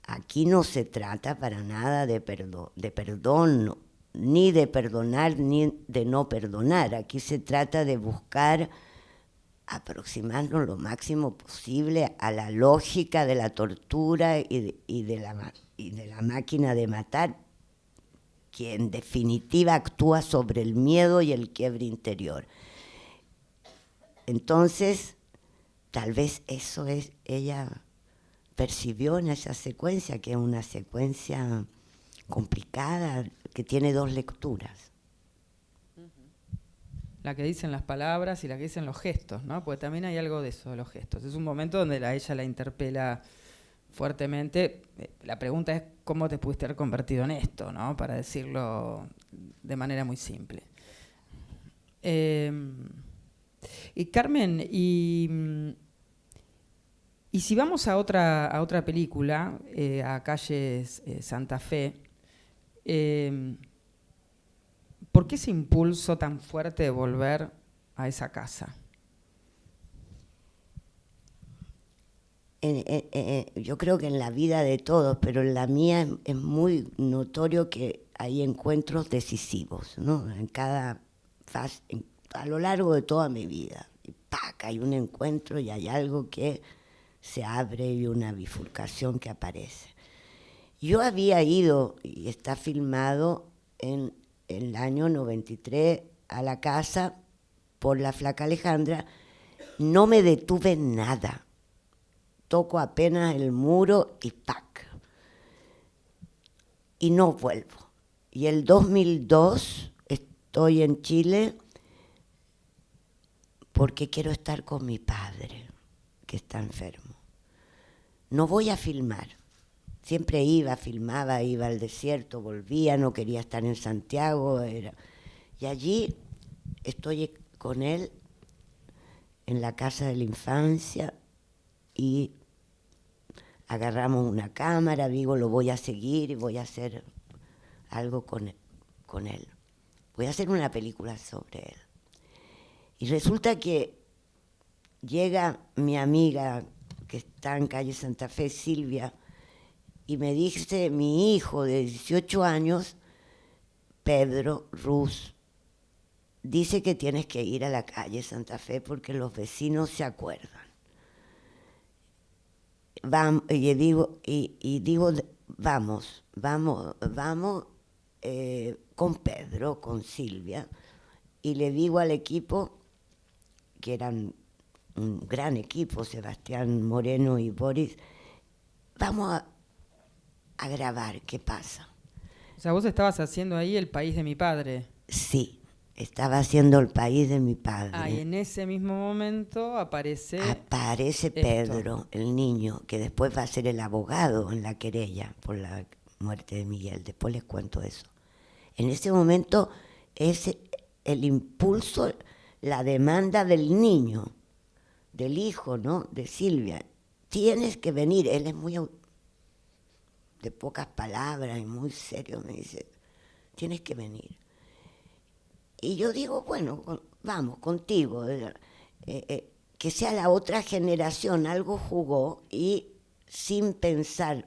aquí no se trata para nada de perdón, ni de perdonar, ni de no perdonar. Aquí se trata de buscar aproximarnos lo máximo posible a la lógica de la tortura y de la máquina de matar, que en definitiva actúa sobre el miedo y el quiebre interior. Entonces, tal vez eso es, ella percibió en esa secuencia, que es una secuencia complicada, que tiene dos lecturas. La que dicen las palabras y la que dicen los gestos, ¿no? Porque también hay algo de eso, de los gestos. Es un momento donde ella la interpela fuertemente. La pregunta es cómo te pudiste haber convertido en esto, ¿no? Para decirlo de manera muy simple. Y Carmen, y si vamos a otra película, a Calles Santa Fe, ¿por qué ese impulso tan fuerte de volver a esa casa? Yo creo que en la vida de todos, pero en la mía es muy notorio que hay encuentros decisivos, ¿no? En cada fase, a lo largo de toda mi vida. Y ¡pac! Hay un encuentro y hay algo que se abre y una bifurcación que aparece. Yo había ido, y está filmado, en el año 93 a la casa por la flaca Alejandra. No me detuve en nada. Toco apenas el muro y ¡pac! Y no vuelvo. Y el 2002 estoy en Chile porque quiero estar con mi padre, que está enfermo. No voy a filmar. Siempre iba, filmaba, iba al desierto, volvía, no quería estar en Santiago. Y allí estoy con él en la casa de la infancia y agarramos una cámara, digo, lo voy a seguir y voy a hacer algo con él. Voy a hacer una película sobre él. Y resulta que llega mi amiga que está en calle Santa Fe, Silvia, y me dice, mi hijo de 18 años, Pedro Ruz, dice que tienes que ir a la calle Santa Fe porque los vecinos se acuerdan. Vamos con Pedro, con Silvia, y le digo al equipo, que eran un gran equipo, Sebastián Moreno y Boris, vamos a grabar qué pasa. O sea, vos estabas haciendo ahí El país de mi padre. Sí, estaba haciendo El país de mi padre. Ah, y en ese mismo momento aparece Pedro, el niño, que después va a ser el abogado en la querella por la muerte de Miguel. Después les cuento eso. En ese momento es el impulso, la demanda del niño, del hijo, ¿no? De Silvia. Tienes que venir. Él es muy de pocas palabras y muy serio. Me dice, tienes que venir. Y yo digo, bueno, vamos, contigo, que sea la otra generación, algo jugó y sin pensar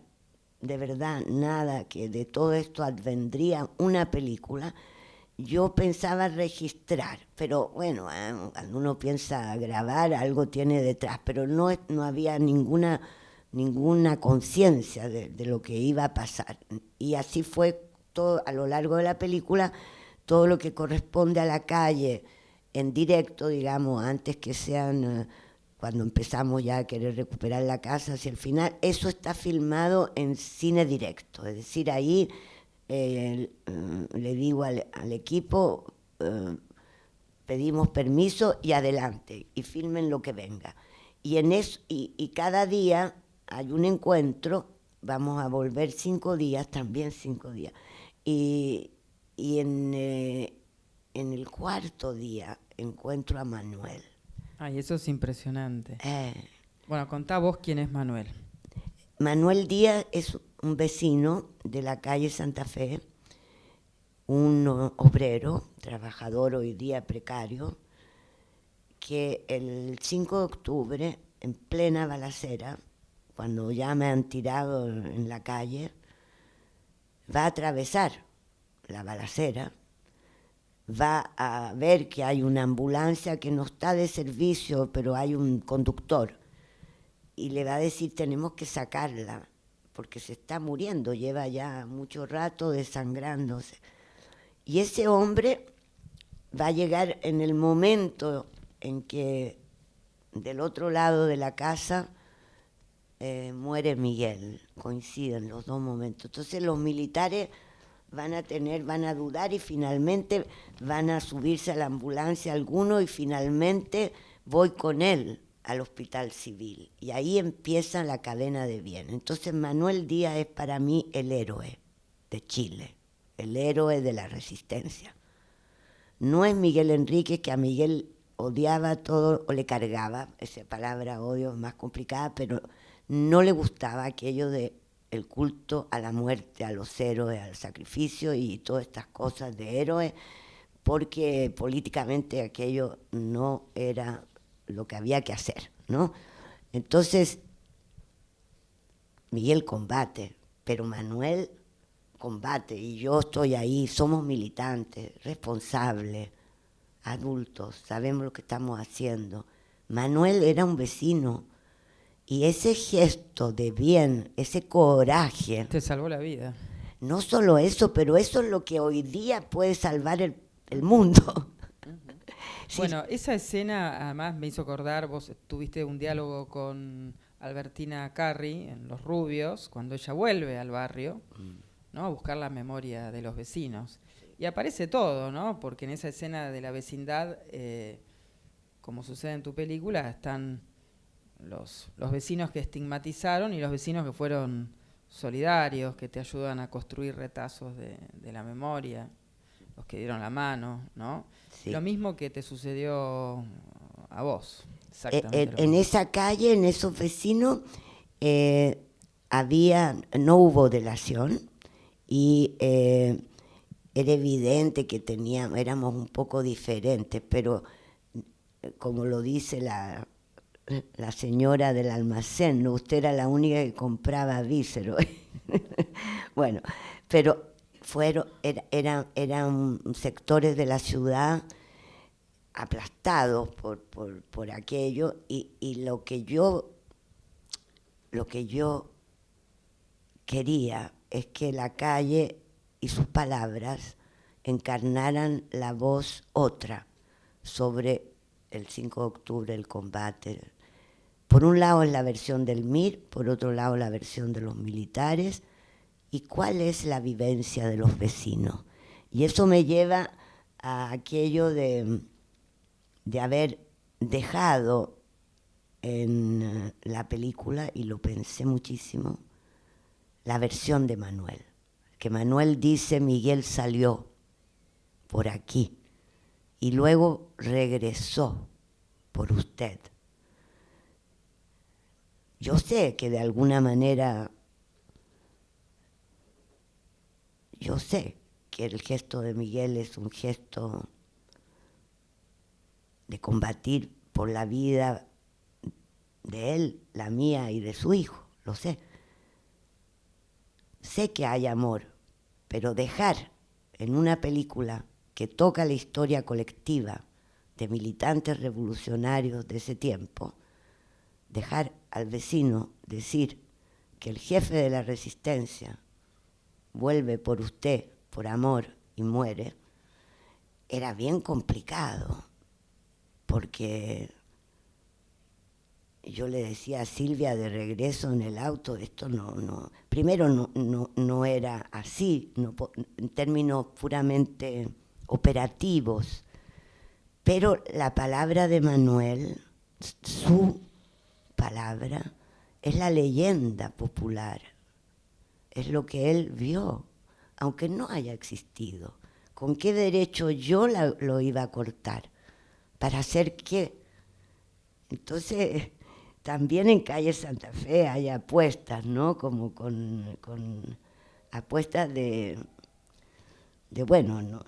de verdad nada que de todo esto advendría una película, yo pensaba registrar, pero bueno, cuando uno piensa grabar, algo tiene detrás, pero no había ninguna conciencia de lo que iba a pasar. Y así fue todo a lo largo de la película, todo lo que corresponde a la calle en directo, digamos, antes que sean, cuando empezamos ya a querer recuperar la casa hacia el final, eso está filmado en cine directo, es decir, ahí le digo al equipo, pedimos permiso y adelante, y filmen lo que venga. Y, y cada día hay un encuentro, vamos a volver 5 días, también 5 días. Y en el 4.º día encuentro a Manuel. Ay, eso es impresionante. Bueno, contá vos quién es Manuel. Manuel Díaz es un vecino de la calle Santa Fe, un obrero, trabajador hoy día precario, que el 5 de octubre, en plena balacera, cuando ya me han tirado en la calle, va a atravesar la balacera, va a ver que hay una ambulancia que no está de servicio, pero hay un conductor, y le va a decir, tenemos que sacarla, porque se está muriendo, lleva ya mucho rato desangrándose. Y ese hombre va a llegar en el momento en que del otro lado de la casa muere Miguel, coinciden los dos momentos. Entonces los militares van a dudar y finalmente van a subirse a la ambulancia alguno y finalmente voy con él al hospital civil. Y ahí empieza la cadena de bien. Entonces Manuel Díaz es para mí el héroe de Chile, el héroe de la resistencia. No es Miguel Enríquez, que a Miguel odiaba todo o le cargaba, esa palabra odio es más complicada, pero no le gustaba aquello de el culto a la muerte, a los héroes, al sacrificio y todas estas cosas de héroes, porque políticamente aquello no era lo que había que hacer, ¿no? Entonces, Miguel combate, pero Manuel combate, y yo estoy ahí, somos militantes, responsables, adultos, sabemos lo que estamos haciendo. Manuel era un vecino, y ese gesto de bien, ese coraje... Te salvó la vida. No solo eso, pero eso es lo que hoy día puede salvar el mundo. Uh-huh. Sí. Bueno, esa escena además me hizo acordar, vos tuviste un diálogo con Albertina Carri en Los Rubios, cuando ella vuelve al barrio, ¿no? A buscar la memoria de los vecinos. Y aparece todo, ¿no? Porque en esa escena de la vecindad, como sucede en tu película, están los vecinos que estigmatizaron y los vecinos que fueron solidarios, que te ayudan a construir retazos de la memoria, los que dieron la mano, ¿no? Sí. Lo mismo que te sucedió a vos. Exactamente. En esa calle, en esos vecinos, no hubo delación y era evidente que éramos un poco diferentes, pero como lo dice la señora del almacén, ¿no? Usted era la única que compraba vísceros. Bueno, pero eran sectores de la ciudad aplastados por aquello, y lo que yo quería es que la calle y sus palabras encarnaran la voz otra sobre el 5 de octubre, el combate. Por un lado es la versión del MIR, por otro lado la versión de los militares, y cuál es la vivencia de los vecinos. Y eso me lleva a aquello de haber dejado en la película, y lo pensé muchísimo, la versión de Manuel. Que Manuel dice, Miguel salió por aquí y luego regresó por usted. Yo sé que de alguna manera, que el gesto de Miguel es un gesto de combatir por la vida de él, la mía y de su hijo, lo sé. Sé que hay amor, pero dejar en una película que toca la historia colectiva de militantes revolucionarios de ese tiempo, dejar al vecino decir que el jefe de la resistencia vuelve por usted, por amor, y muere, era bien complicado, porque yo le decía a Silvia de regreso en el auto, esto primero no era así, en términos puramente operativos, pero la palabra de Manuel, su palabra, es la leyenda popular, es lo que él vio, aunque no haya existido. ¿Con qué derecho yo lo iba a cortar? ¿Para hacer qué? Entonces, también en Calle Santa Fe hay apuestas, ¿no? Como con apuestas de bueno,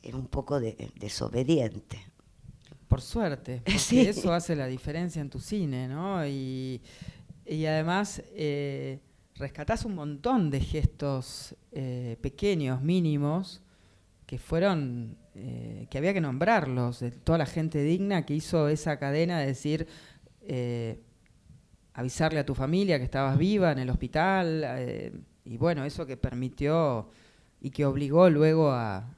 es un poco desobediente. Por suerte, porque sí. Eso hace la diferencia en tu cine, ¿no? Y además rescatás un montón de gestos pequeños, mínimos, que fueron, que había que nombrarlos, de toda la gente digna que hizo esa cadena de decir, avisarle a tu familia que estabas viva en el hospital, y bueno, eso que permitió y que obligó luego a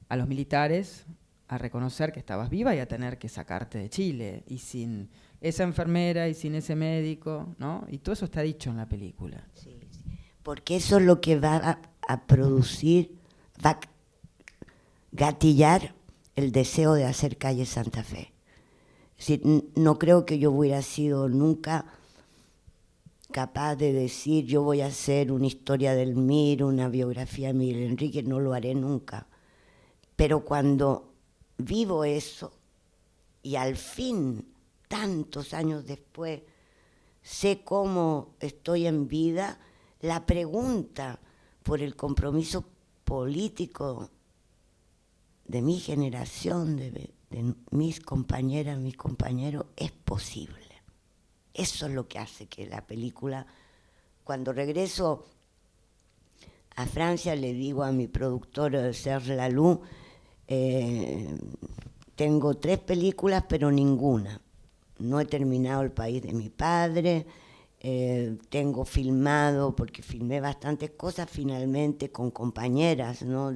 los militares a reconocer que estabas viva y a tener que sacarte de Chile, y sin esa enfermera y sin ese médico, ¿no? Y todo eso está dicho en la película. Sí, sí. Porque eso es lo que va a producir, va a gatillar el deseo de hacer Calle Santa Fe. Es decir, no creo que yo hubiera sido nunca capaz de decir yo voy a hacer una historia del MIR, una biografía de Miguel Enrique, no lo haré nunca. Pero cuando vivo eso y al fin, tantos años después, sé cómo estoy en vida, la pregunta por el compromiso político de mi generación, de mis compañeras, mis compañeros, es posible. Eso es lo que hace que la película, cuando regreso a Francia, le digo a mi productor Serge Laloux, tengo 3 películas, pero ninguna. No he terminado El país de mi padre, tengo filmado, porque filmé bastantes cosas finalmente con compañeras, ¿no?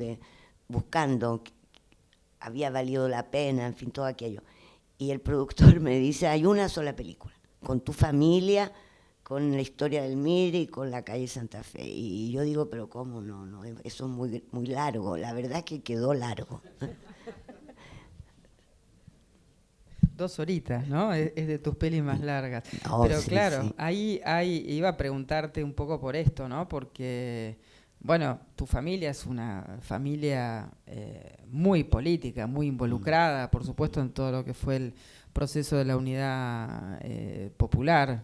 Buscando, había valido la pena, en fin, todo aquello. Y el productor me dice, hay una sola película, con tu familia, con la historia del MIR y con la calle Santa Fe. Y yo digo, pero ¿cómo? No, eso es muy, muy largo. La verdad es que quedó largo. 2 horitas, ¿no? Es de tus pelis más largas. Oh, Pero sí, claro, sí. ahí iba a preguntarte un poco por esto, ¿no? Porque, bueno, tu familia es una familia muy política, muy involucrada, por supuesto, en todo lo que fue el proceso de la unidad popular.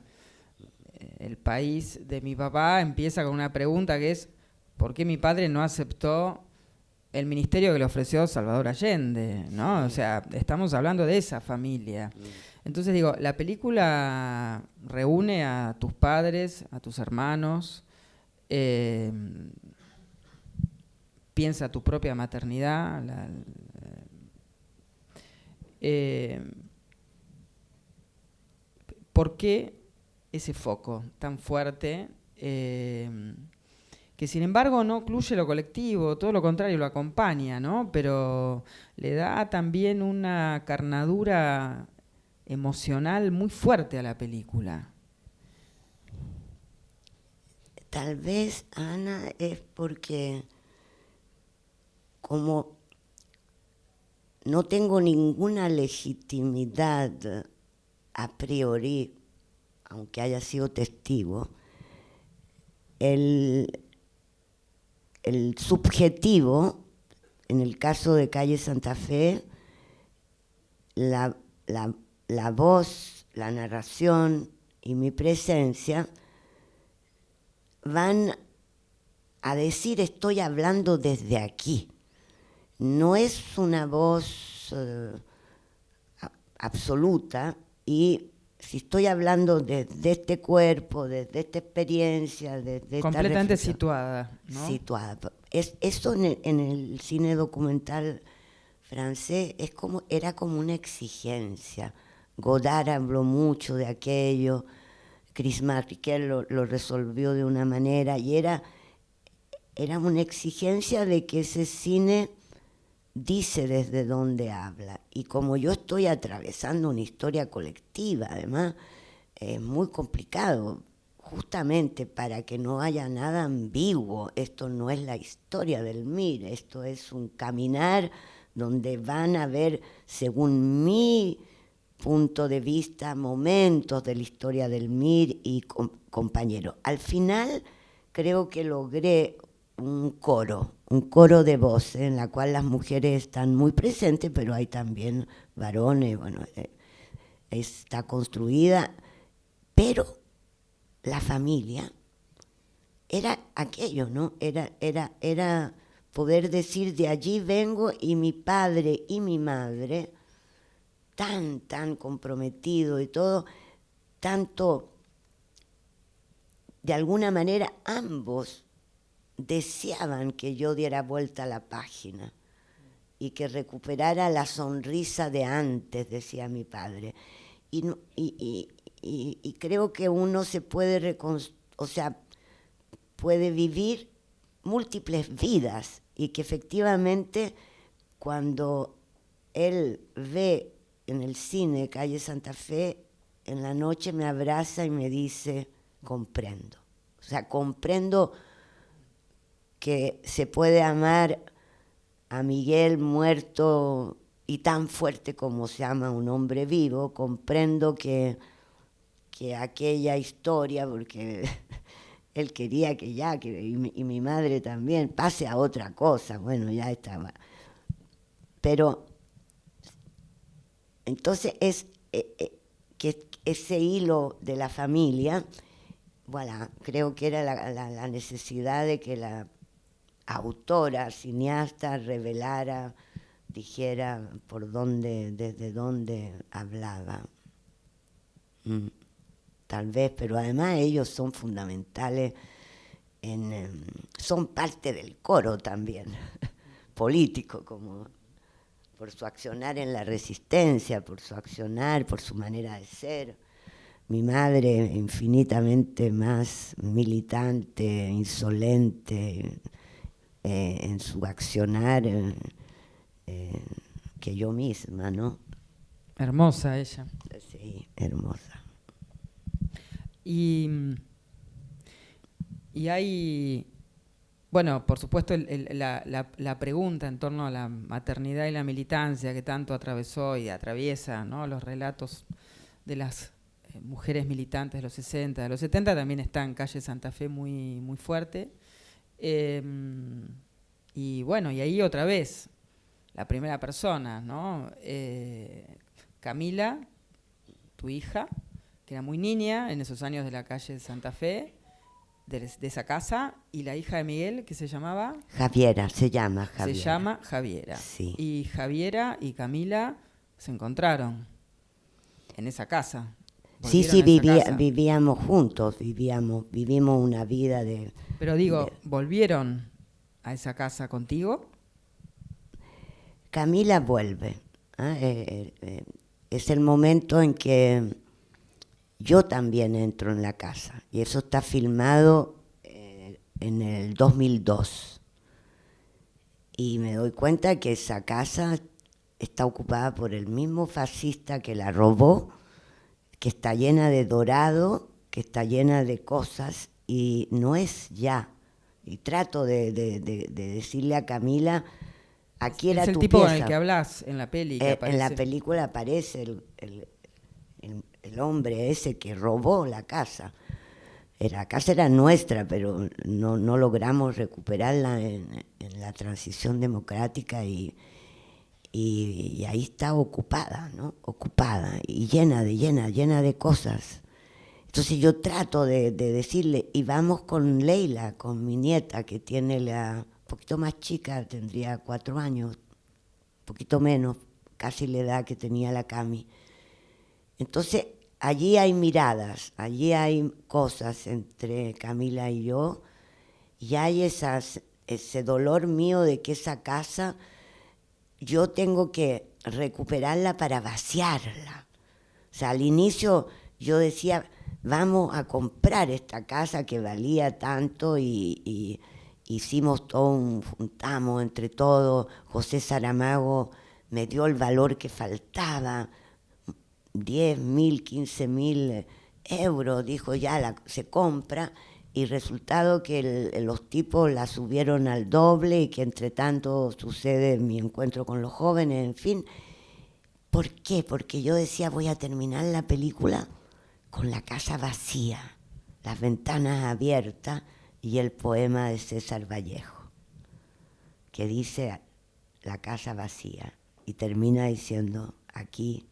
El país de mi papá empieza con una pregunta que es, ¿por qué mi padre no aceptó el ministerio que le ofreció Salvador Allende, ¿no? Sí. O sea, estamos hablando de esa familia. Entonces digo, la película reúne a tus padres, a tus hermanos, piensa tu propia maternidad, ¿por qué ese foco tan fuerte? Que sin embargo no ocluye lo colectivo, todo lo contrario, lo acompaña, ¿no? Pero le da también una carnadura emocional muy fuerte a la película. Tal vez, Ana, es porque como no tengo ninguna legitimidad a priori, aunque haya sido testigo, el subjetivo, en el caso de Calle Santa Fe, la voz, la narración y mi presencia van a decir estoy hablando desde aquí. No es una voz absoluta, y si estoy hablando desde este cuerpo, desde esta experiencia, desde completamente esta situada, ¿no? Situada. Eso en el cine documental francés era como una exigencia. Godard habló mucho de aquello, Chris Marker lo resolvió de una manera, y era una exigencia de que ese cine dice desde dónde habla. Y como yo estoy atravesando una historia colectiva, además, es muy complicado, justamente para que no haya nada ambiguo. Esto no es la historia del MIR, esto es un caminar donde van a ver, según mi punto de vista, momentos de la historia del MIR y compañeros. Al final creo que logré un coro de voces en la cual las mujeres están muy presentes, pero hay también varones, bueno, está construida, pero la familia era aquello, ¿no? Era poder decir de allí vengo, y mi padre y mi madre, tan comprometido y todo, tanto, de alguna manera ambos deseaban que yo diera vuelta a la página y que recuperara la sonrisa de antes, decía mi padre. Y creo que uno se puede puede vivir múltiples vidas, y que efectivamente cuando él ve en el cine Calle Santa Fe, en la noche me abraza y me dice, comprendo. O sea, comprendo que se puede amar a Miguel muerto y tan fuerte como se ama a un hombre vivo. Comprendo que aquella historia, porque él quería que y mi madre también, pase a otra cosa. Bueno, ya estaba. Pero entonces que ese hilo de la familia, voilà, creo que era la necesidad de que la autora, cineasta, revelara, dijera desde dónde hablaba. Tal vez, pero además ellos son fundamentales, son parte del coro también, político, como por su accionar en la resistencia, por su accionar, por su manera de ser. Mi madre infinitamente más militante, insolente, en su accionar que yo misma, ¿no? Hermosa ella. Sí, hermosa. Y hay, bueno, por supuesto, la pregunta en torno a la maternidad y la militancia que tanto atravesó y atraviesa, ¿no?, los relatos de las mujeres militantes de los 60, de los 70, también está en Calle Santa Fe muy, muy fuerte. Y bueno, y ahí otra vez, la primera persona, ¿no? Camila, tu hija, que era muy niña en esos años de la Calle Santa Fe, de esa casa, y la hija de Miguel, que se llamaba... Javiera, se llama Javiera. Se llama Javiera. Sí. Y Javiera y Camila se encontraron en esa casa. Sí, vivíamos juntos, vivimos una vida de... Pero digo, ¿volvieron a esa casa contigo? Camila vuelve. Es el momento en que yo también entro en la casa, y eso está filmado en el 2002. Y me doy cuenta que esa casa está ocupada por el mismo fascista que la robó, que está llena de dorado, que está llena de cosas, y no es ya. Y trato de decirle a Camila, aquí era tu pieza. Es el tipo con el que hablas en la peli. En la película aparece el hombre ese que robó la casa. La casa era nuestra, pero no logramos recuperarla en la transición democrática, y ahí está ocupada, ¿no? Ocupada y llena de cosas. Entonces yo trato de decirle, y vamos con Leila, con mi nieta, que tiene un poquito más chica, tendría 4 años, un poquito menos, casi la edad que tenía la Cami. Entonces allí hay miradas, allí hay cosas entre Camila y yo, y hay ese dolor mío de que esa casa yo tengo que recuperarla para vaciarla. O sea, al inicio yo decía, vamos a comprar esta casa que valía tanto y hicimos todo, juntamos entre todos, José Saramago me dio el valor que faltaba, 10.000, 15.000 euros, dijo ya, se compra, y resultado que los tipos la subieron al doble y que entre tanto sucede mi encuentro con los jóvenes, en fin. ¿Por qué? Porque yo decía, voy a terminar la película con la casa vacía, las ventanas abiertas y el poema de César Vallejo, que dice la casa vacía y termina diciendo, aquí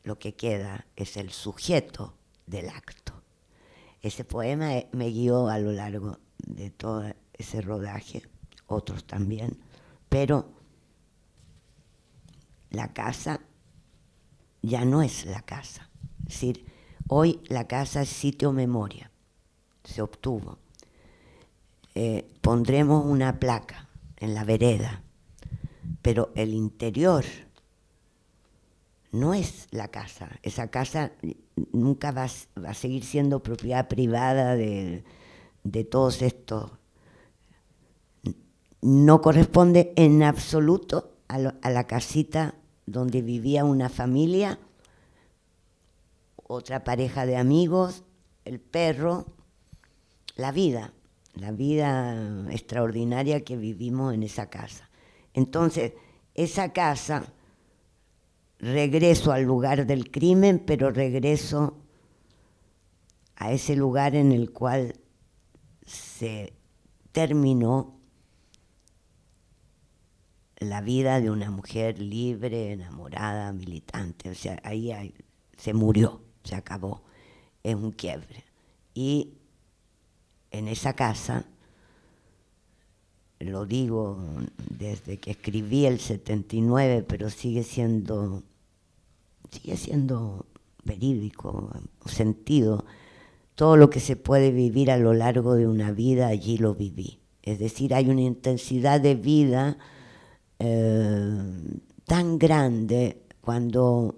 lo que queda es el sujeto del acto. Ese poema me guió a lo largo de todo ese rodaje, otros también, pero la casa ya no es la casa. Es decir, hoy la casa es sitio memoria, se obtuvo. Pondremos una placa en la vereda, pero el interior no es la casa. Esa casa nunca va a seguir siendo propiedad privada de todos estos. No corresponde en absoluto a la casita donde vivía una familia, otra pareja de amigos, el perro, la vida extraordinaria que vivimos en esa casa. Entonces, esa casa, regreso al lugar del crimen, pero regreso a ese lugar en el cual se terminó la vida de una mujer libre, enamorada, militante. O sea, ahí se murió, se acabó, es un quiebre. Y en esa casa, lo digo desde que escribí el 79, pero sigue siendo verídico, sentido. Todo lo que se puede vivir a lo largo de una vida, allí lo viví. Es decir, hay una intensidad de vida tan grande cuando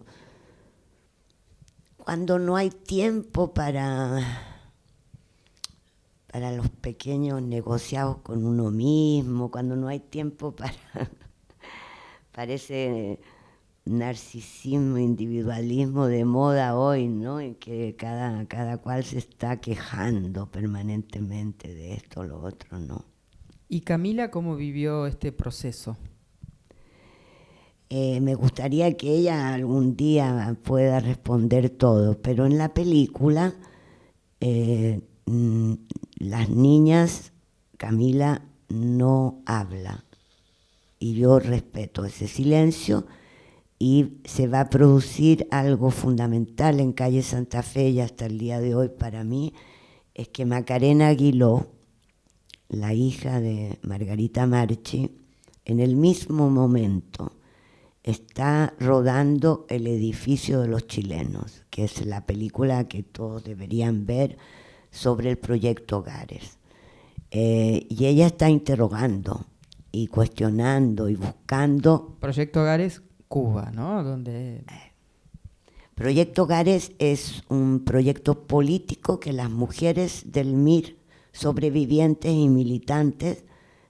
no hay tiempo para los pequeños negociados con uno mismo, cuando no hay tiempo para ese narcisismo, individualismo de moda hoy, ¿no? En que cada cual se está quejando permanentemente de esto o lo otro, ¿no? ¿Y Camila cómo vivió este proceso? Me gustaría que ella algún día pueda responder todo, pero en la película las niñas, Camila no habla y yo respeto ese silencio y se va a producir algo fundamental en Calle Santa Fe y hasta el día de hoy para mí, es que Macarena Aguiló, la hija de Margarita Marchi, en el mismo momento está rodando El edificio de los chilenos, que es la película que todos deberían ver sobre el proyecto Hogares. Y ella está interrogando y cuestionando y buscando. Proyecto Hogares, Cuba, ¿no? Donde... Proyecto Hogares es un proyecto político que las mujeres del MIR, sobrevivientes y militantes,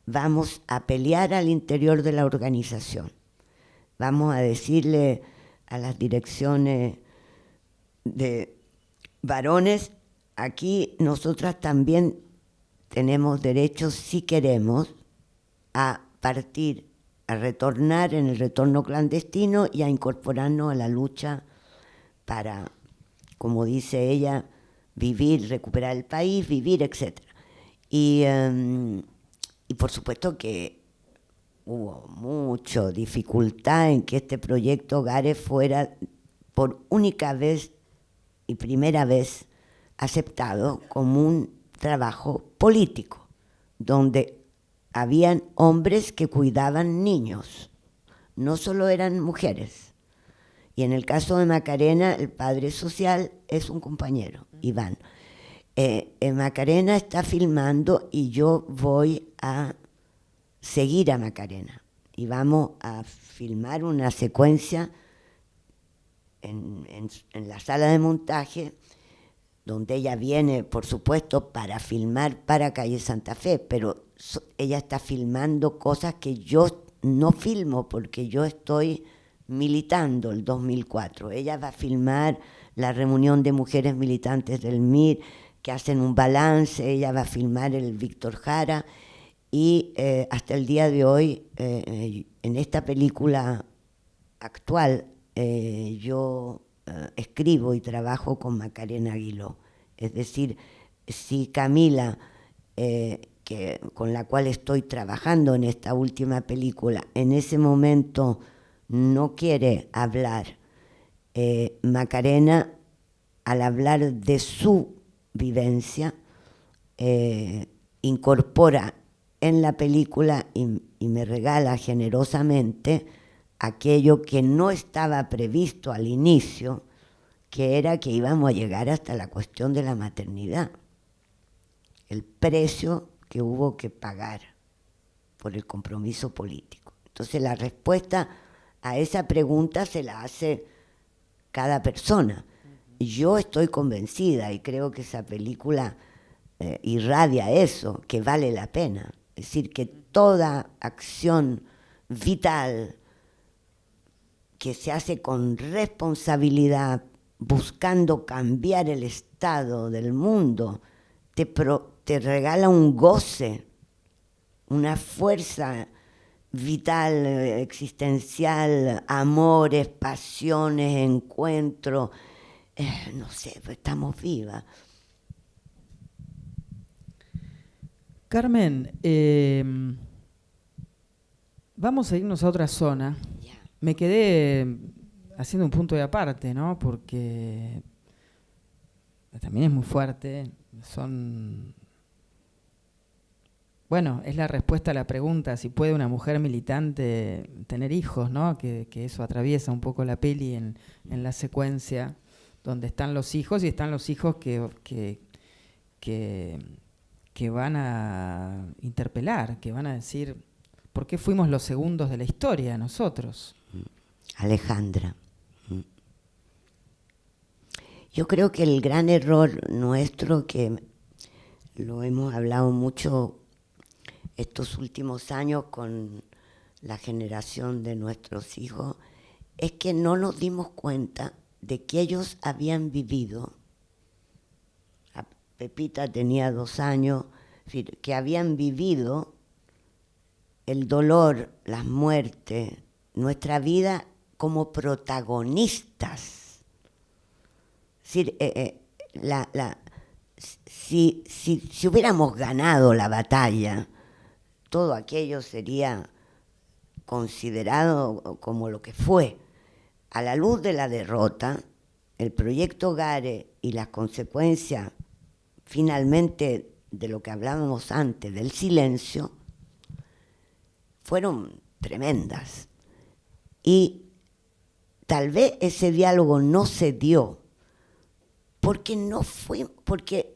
vamos a pelear al interior de la organización. Vamos a decirle a las direcciones de varones, aquí nosotras también tenemos derecho, si queremos, a partir, a retornar en el retorno clandestino y a incorporarnos a la lucha para, como dice ella, vivir, recuperar el país, vivir, etc. Y por supuesto que hubo mucha dificultad en que este proyecto Hogares fuera por única vez y primera vez aceptado como un trabajo político, donde habían hombres que cuidaban niños, no solo eran mujeres. Y en el caso de Macarena, el padre social es un compañero, Iván. Macarena está filmando y yo voy a seguir a Macarena. Y vamos a filmar una secuencia en la sala de montaje, donde ella viene, por supuesto, para filmar para Calle Santa Fe, pero ella está filmando cosas que yo no filmo porque yo estoy militando el 2004. Ella va a filmar la reunión de mujeres militantes del MIR que hacen un balance, ella va a filmar el Víctor Jara y hasta el día de hoy, en esta película actual, yo escribo y trabajo con Macarena Aguiló. Es decir, si Camila, con la cual estoy trabajando en esta última película, en ese momento no quiere hablar, Macarena, al hablar de su vivencia, incorpora en la película y me regala generosamente aquello que no estaba previsto al inicio, que era que íbamos a llegar hasta la cuestión de la maternidad, el precio que hubo que pagar por el compromiso político. Entonces la respuesta a esa pregunta se la hace cada persona. Yo estoy convencida y creo que esa película irradia eso, que vale la pena. Es decir, que toda acción vital que se hace con responsabilidad, buscando cambiar el estado del mundo, te regala un goce, una fuerza vital, existencial, amores, pasiones, encuentros. No sé, estamos vivas. Carmen, vamos a irnos a otra zona. Yeah. Me quedé haciendo un punto de aparte, ¿no? Porque también es muy fuerte. Bueno, es la respuesta a la pregunta si puede una mujer militante tener hijos, ¿no? Que eso atraviesa un poco la peli en la secuencia donde están los hijos y están los hijos que van a interpelar, que van a decir ¿por qué fuimos los segundos de la historia nosotros? Alejandra. Yo creo que el gran error nuestro, que lo hemos hablado mucho estos últimos años con la generación de nuestros hijos, es que no nos dimos cuenta de que ellos habían vivido, Pepita tenía 2 años, que habían vivido el dolor, las muertes, nuestra vida como protagonistas. Es decir, si hubiéramos ganado la batalla, todo aquello sería considerado como lo que fue. A la luz de la derrota, el proyecto Gare y las consecuencias finalmente de lo que hablábamos antes, del silencio, fueron tremendas. Y tal vez ese diálogo no se dio porque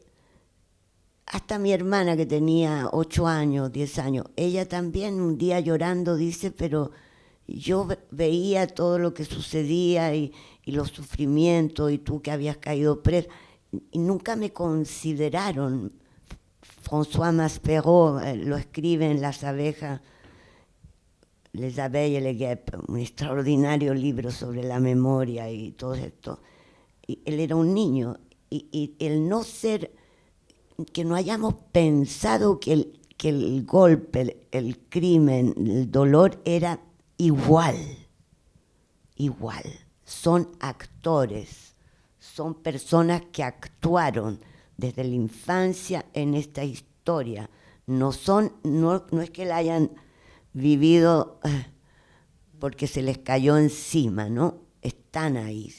hasta mi hermana, que tenía 8 años, 10 años, ella también un día llorando dice, pero yo veía todo lo que sucedía y los sufrimientos, y tú que habías caído preso, y nunca me consideraron. François Maspero lo escribe en Las abejas, Les abeilles et les guêpes, un extraordinario libro sobre la memoria y todo esto. Y él era un niño, y el no ser, que no hayamos pensado que el golpe, el crimen, el dolor era igual. Son actores, son personas que actuaron desde la infancia en esta historia. No es que la hayan vivido porque se les cayó encima, ¿no? Están ahí.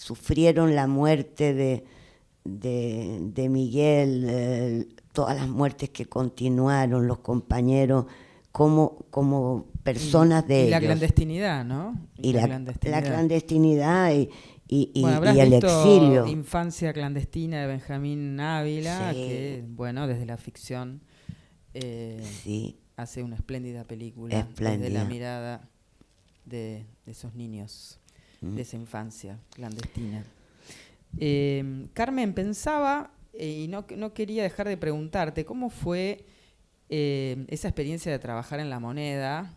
sufrieron la muerte de Miguel, todas las muertes que continuaron, los compañeros, como personas de ellos. Y la clandestinidad, ¿no? Y la clandestinidad bueno, y el visto exilio. Infancia clandestina de Benjamín Ávila, Sí. Que, bueno, desde la ficción Sí. hace una espléndida película. Espléndida. Desde la mirada de esos niños, de esa infancia clandestina. Carmen, pensaba, y no quería dejar de preguntarte, ¿cómo fue esa experiencia de trabajar en La Moneda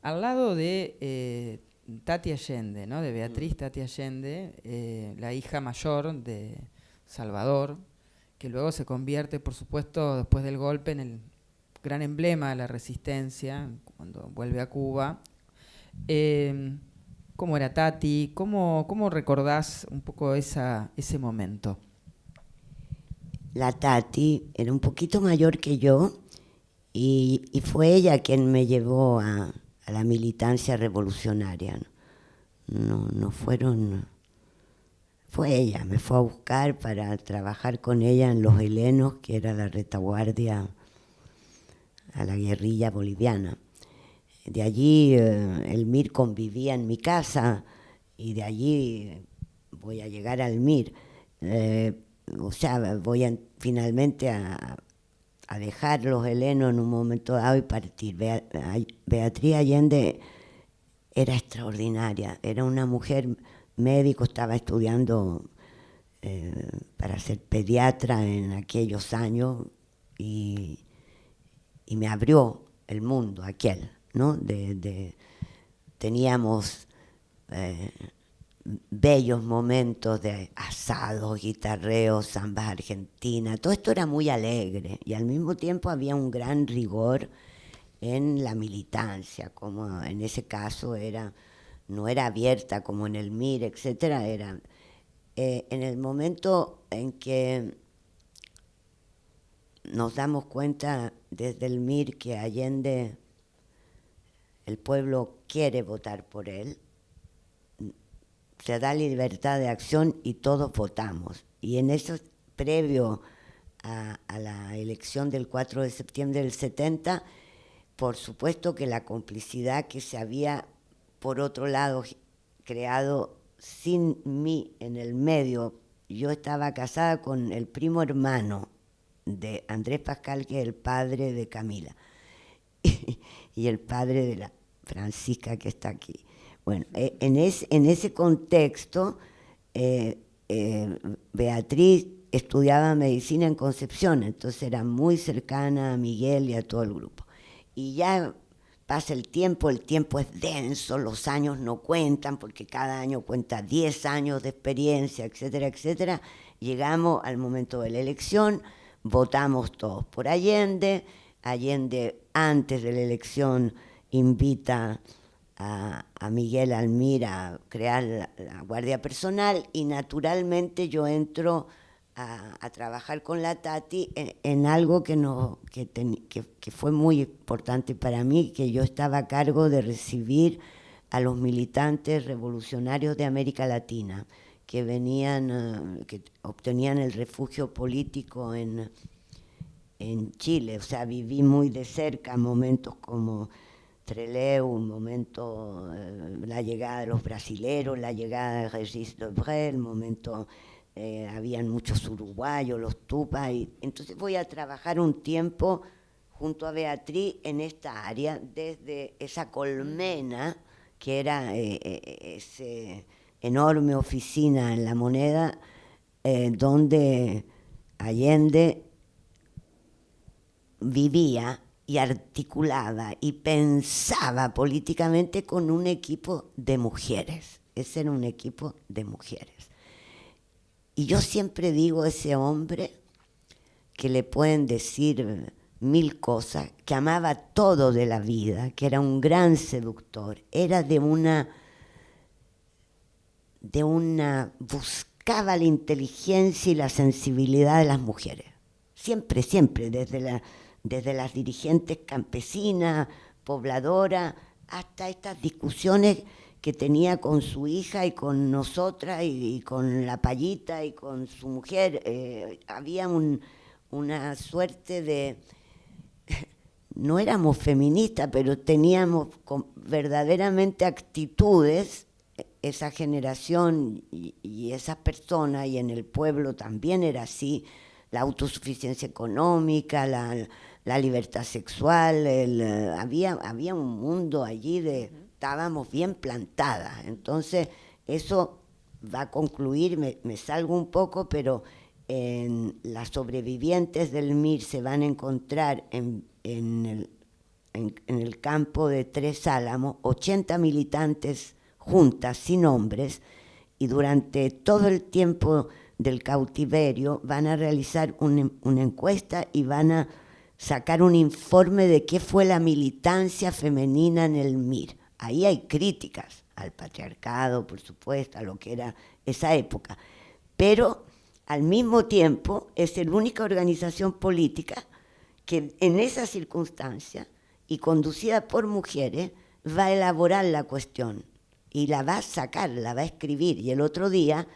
al lado de Tati Allende, ¿no? De Beatriz Tati Allende, la hija mayor de Salvador, que luego se convierte, por supuesto, después del golpe, en el gran emblema de la resistencia, cuando vuelve a Cuba? ¿Cómo era Tati? ¿Cómo recordás un poco ese momento? La Tati era un poquito mayor que yo y fue ella quien me llevó a la militancia revolucionaria. No fueron... Fue ella, me fue a buscar para trabajar con ella en Los Helenos, que era la retaguardia a la guerrilla boliviana. De allí el MIR convivía en mi casa y de allí voy a llegar al MIR. O sea, voy finalmente a dejar Los Helenos en un momento dado y partir. Beatriz Allende era extraordinaria, era una mujer médico, estaba estudiando para ser pediatra en aquellos años y me abrió el mundo aquel, ¿no? Teníamos bellos momentos de asados, guitarreos, zambas argentinas, todo esto era muy alegre y al mismo tiempo había un gran rigor en la militancia, como en ese caso no era abierta como en el MIR, etcétera, era en el momento en que nos damos cuenta desde el MIR que Allende, el pueblo quiere votar por él, se da libertad de acción y todos votamos. Y en eso, previo a la elección del 4 de septiembre del 70, por supuesto que la complicidad que se había, por otro lado, creado sin mí en el medio. Yo estaba casada con el primo hermano de Andrés Pascal, que es el padre de Camila, y el padre de la Francisca, que está aquí. Bueno, en ese contexto, Beatriz estudiaba medicina en Concepción, entonces era muy cercana a Miguel y a todo el grupo. Y ya pasa el tiempo es denso, los años no cuentan, porque cada año cuenta 10 años de experiencia, etcétera, etcétera. Llegamos al momento de la elección, votamos todos por Allende. Allende, antes de la elección, invita a Miguel Almir a crear la Guardia Personal y naturalmente yo entro a trabajar con la Tati en algo que fue muy importante para mí, que yo estaba a cargo de recibir a los militantes revolucionarios de América Latina que venían, que obtenían el refugio político en Chile. O sea, viví muy de cerca momentos como Trelew, un momento, la llegada de los brasileros, la llegada de Regis Debray, el momento, habían muchos uruguayos, los tupas, y entonces voy a trabajar un tiempo junto a Beatriz en esta área, desde esa colmena, que era esa enorme oficina en La Moneda, donde Allende vivía y articulaba y pensaba políticamente con un equipo de mujeres. Ese era un equipo de mujeres. Y yo siempre digo, ese hombre que le pueden decir 1000 cosas, que amaba todo de la vida, que era un gran seductor, era buscaba la inteligencia y la sensibilidad de las mujeres. Siempre, siempre, desde las dirigentes campesinas, pobladoras, hasta estas discusiones que tenía con su hija y con nosotras y con la Payita y con su mujer. Había una suerte de... No éramos feministas, pero teníamos verdaderamente actitudes, esa generación y esas personas, y en el pueblo también era así, la autosuficiencia económica, la libertad sexual, había un mundo allí estábamos bien plantadas. Entonces, eso va a concluir, me salgo un poco, pero las sobrevivientes del MIR se van a encontrar en el campo de Tres Álamos, 80 militantes juntas, sin nombres, y durante todo el tiempo del cautiverio van a realizar una encuesta y van a sacar un informe de qué fue la militancia femenina en el MIR. Ahí hay críticas al patriarcado, por supuesto, a lo que era esa época, pero al mismo tiempo es la única organización política que en esa circunstancia, y conducida por mujeres, va a elaborar la cuestión y la va a sacar, la va a escribir. Y el otro día,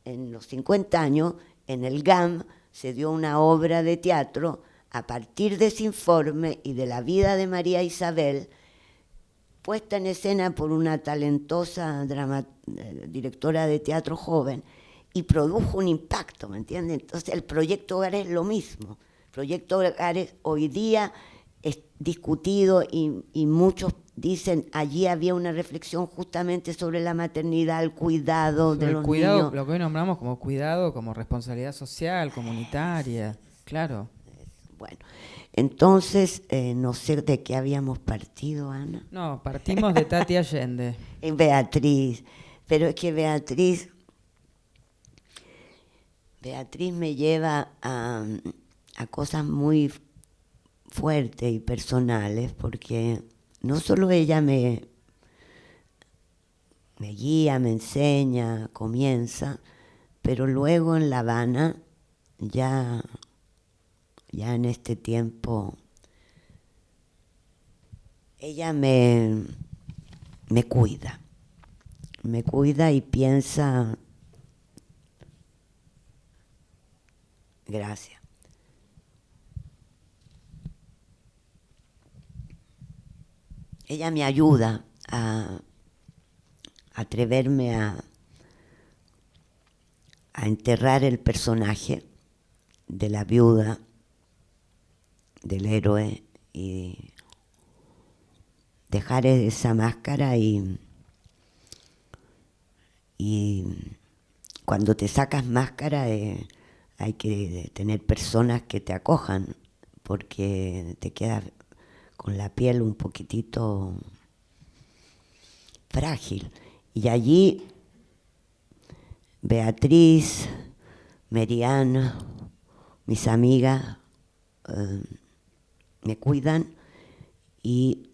en los 50 años, en el GAM se dio una obra de teatro a partir de ese informe y de la vida de María Isabel, puesta en escena por una talentosa directora de teatro joven, y produjo un impacto, ¿me entiendes? Entonces el Proyecto Hogar es lo mismo. El Proyecto Hogar hoy día es discutido y muchos dicen, allí había una reflexión justamente sobre la maternidad, el cuidado de los niños. Lo que hoy nombramos como cuidado, como responsabilidad social, comunitaria, claro. Bueno, entonces, no sé de qué habíamos partido, Ana. No, partimos de Tati Allende. En Beatriz, pero es que Beatriz me lleva a cosas muy fuertes y personales, porque no solo ella me guía, me enseña, comienza, pero luego en La Habana, ya en este tiempo, ella me cuida y piensa, gracias. Ella me ayuda a atreverme a enterrar el personaje de la viuda, del héroe, y dejar esa máscara y cuando te sacas máscara hay que tener personas que te acojan, porque te quedas con la piel un poquitito frágil. Y allí Beatriz, Meriana, mis amigas me cuidan, y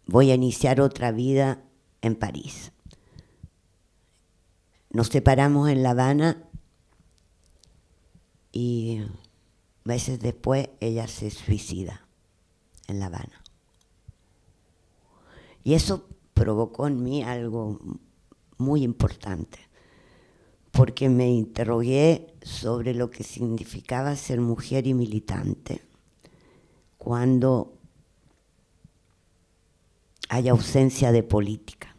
voy a iniciar otra vida en París. Nos separamos en La Habana y meses después ella se suicida en La Habana. Y eso provocó en mí algo muy importante, porque me interrogué sobre lo que significaba ser mujer y militante cuando hay ausencia de política.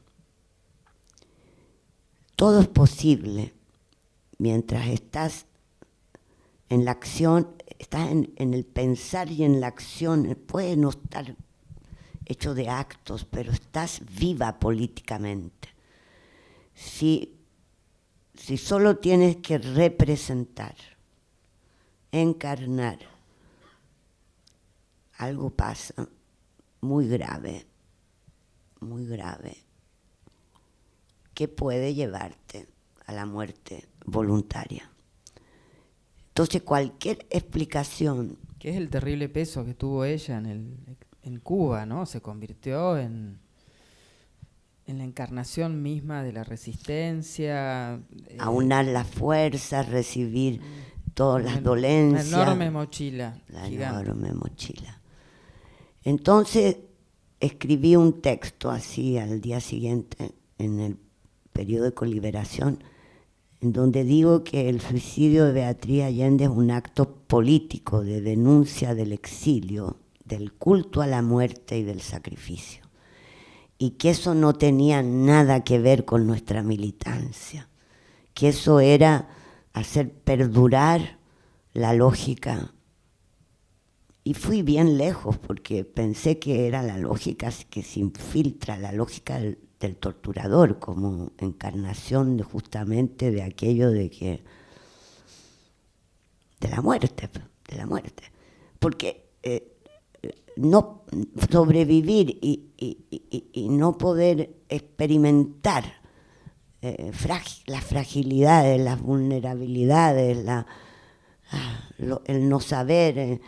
Todo es posible mientras estás en la acción, estás en el pensar y en la acción. Puede no estar hecho de actos, pero estás viva políticamente. Si solo tienes que representar, encarnar, algo pasa muy grave, que puede llevarte a la muerte voluntaria. Entonces cualquier explicación... Que es el terrible peso que tuvo ella en Cuba, ¿no? Se convirtió en la encarnación misma de la resistencia. Aunar las fuerzas, recibir todas las dolencias. Una enorme mochila. La gigante. enorme mochila. Entonces escribí un texto así al día siguiente, en el periódico Liberación, en donde digo que el suicidio de Beatriz Allende es un acto político de denuncia del exilio, del culto a la muerte y del sacrificio, y que eso no tenía nada que ver con nuestra militancia, que eso era hacer perdurar la lógica. Y fui bien lejos porque pensé que era la lógica que se infiltra, la lógica del torturador como encarnación justamente de aquello de la muerte. Porque no sobrevivir y no poder experimentar las fragilidades, las vulnerabilidades, el no saber,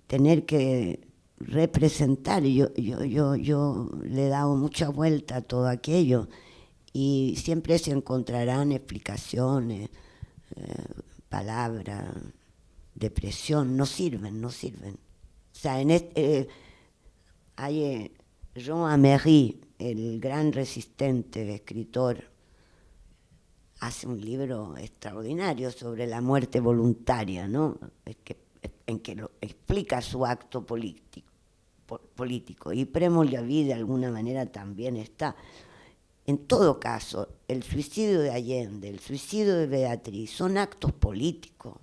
tener que representar. Yo le he dado mucha vuelta a todo aquello y siempre se encontrarán explicaciones, palabras, depresión, no sirven. O sea, hay Jean Améry, el gran resistente escritor, hace un libro extraordinario sobre la muerte voluntaria, ¿no? En que lo explica su acto político. Y Primo Levi de alguna manera también está. En todo caso, el suicidio de Allende, el suicidio de Beatriz, son actos políticos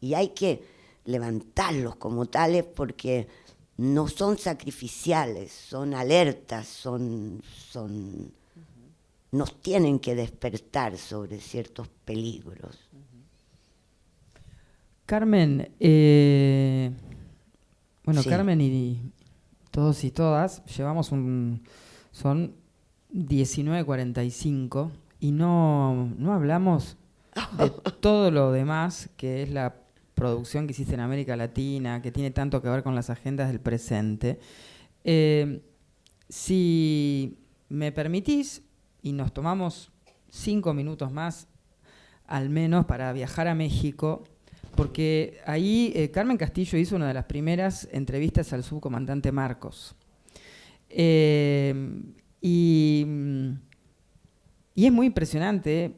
y hay que levantarlos como tales porque no son sacrificiales, son alertas, nos tienen que despertar sobre ciertos peligros. Carmen, bueno, sí. Carmen y todos y todas llevamos son 19:45 y no hablamos de todo lo demás que es la producción que hiciste en América Latina, que tiene tanto que ver con las agendas del presente. Si me permitís, y nos tomamos 5 minutos más, al menos, para viajar a México, porque ahí Carmen Castillo hizo una de las primeras entrevistas al subcomandante Marcos. Y es muy impresionante,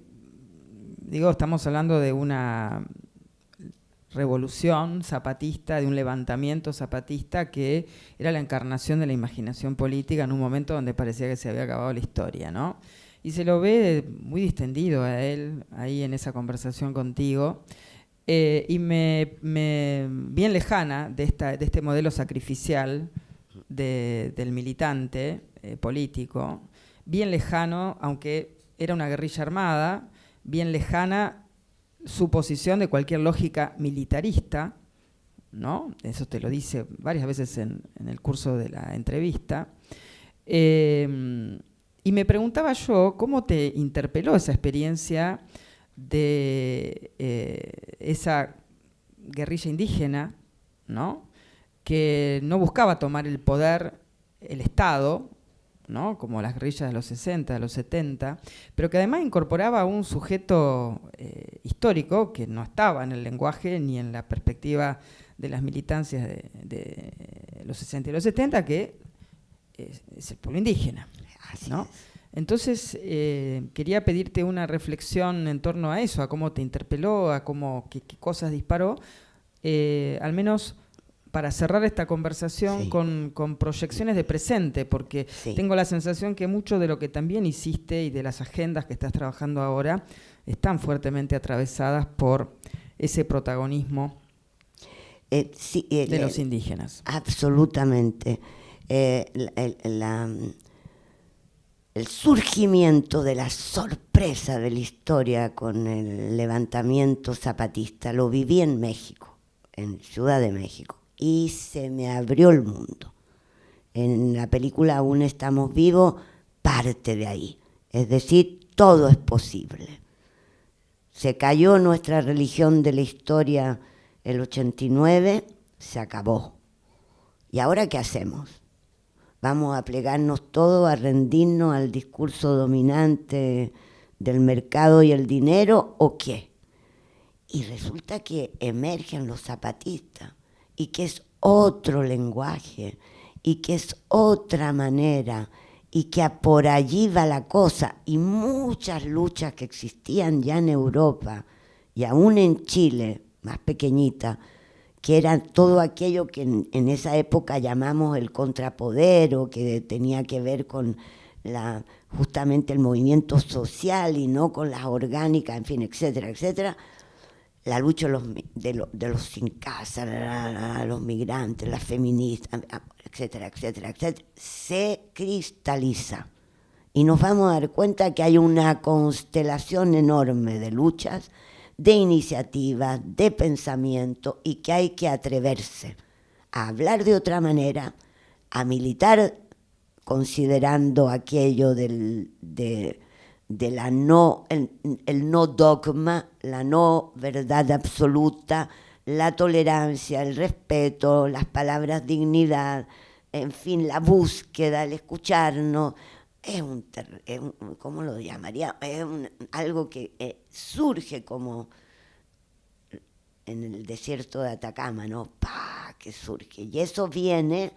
digo, estamos hablando de una revolución zapatista, de un levantamiento zapatista que era la encarnación de la imaginación política en un momento donde parecía que se había acabado la historia, ¿no? Y se lo ve muy distendido a él ahí en esa conversación contigo, y bien lejana de este modelo sacrificial del militante político, bien lejano, aunque era una guerrilla armada, bien lejana su posición de cualquier lógica militarista, ¿no? Eso te lo dice varias veces en el curso de la entrevista. Y me preguntaba yo cómo te interpeló esa experiencia de esa guerrilla indígena, ¿no? Que no buscaba tomar el poder, el Estado, ¿no? Como las guerrillas de los 60, de los 70, pero que además incorporaba un sujeto histórico que no estaba en el lenguaje ni en la perspectiva de las militancias de los 60 y los 70, que es el pueblo indígena, ¿no? Entonces, quería pedirte una reflexión en torno a eso, a cómo te interpeló, a qué cosas disparó, al menos para cerrar esta conversación, sí, con proyecciones de presente, porque sí, tengo la sensación que mucho de lo que también hiciste y de las agendas que estás trabajando ahora están fuertemente atravesadas por ese protagonismo de los indígenas. Absolutamente. El surgimiento de la sorpresa de la historia con el levantamiento zapatista lo viví en México, en Ciudad de México. Y se me abrió el mundo. En la película Aún estamos vivos, parte de ahí. Es decir, todo es posible. Se cayó nuestra religión de la historia el 89, se acabó. ¿Y ahora qué hacemos? ¿Vamos a plegarnos todos, a rendirnos al discurso dominante del mercado y el dinero o qué? Y resulta que emergen los zapatistas, y que es otro lenguaje, y que es otra manera, y que por allí va la cosa, y muchas luchas que existían ya en Europa y aún en Chile, más pequeñita, que era todo aquello que en esa época llamamos el contrapoder, o que tenía que ver con justamente el movimiento social y no con las orgánicas, en fin, etcétera, etcétera. La lucha de los sin casa, los migrantes, las feministas, etcétera, etcétera, etcétera, se cristaliza. Y nos vamos a dar cuenta que hay una constelación enorme de luchas, de iniciativas, de pensamiento, y que hay que atreverse a hablar de otra manera, a militar considerando aquello el no dogma, la no verdad absoluta, la tolerancia, el respeto, las palabras dignidad, en fin, la búsqueda, el escucharnos. ¿Cómo lo llamaría? Es algo que surge como en el desierto de Atacama, ¿no? ¡Pah! Que surge. Y eso viene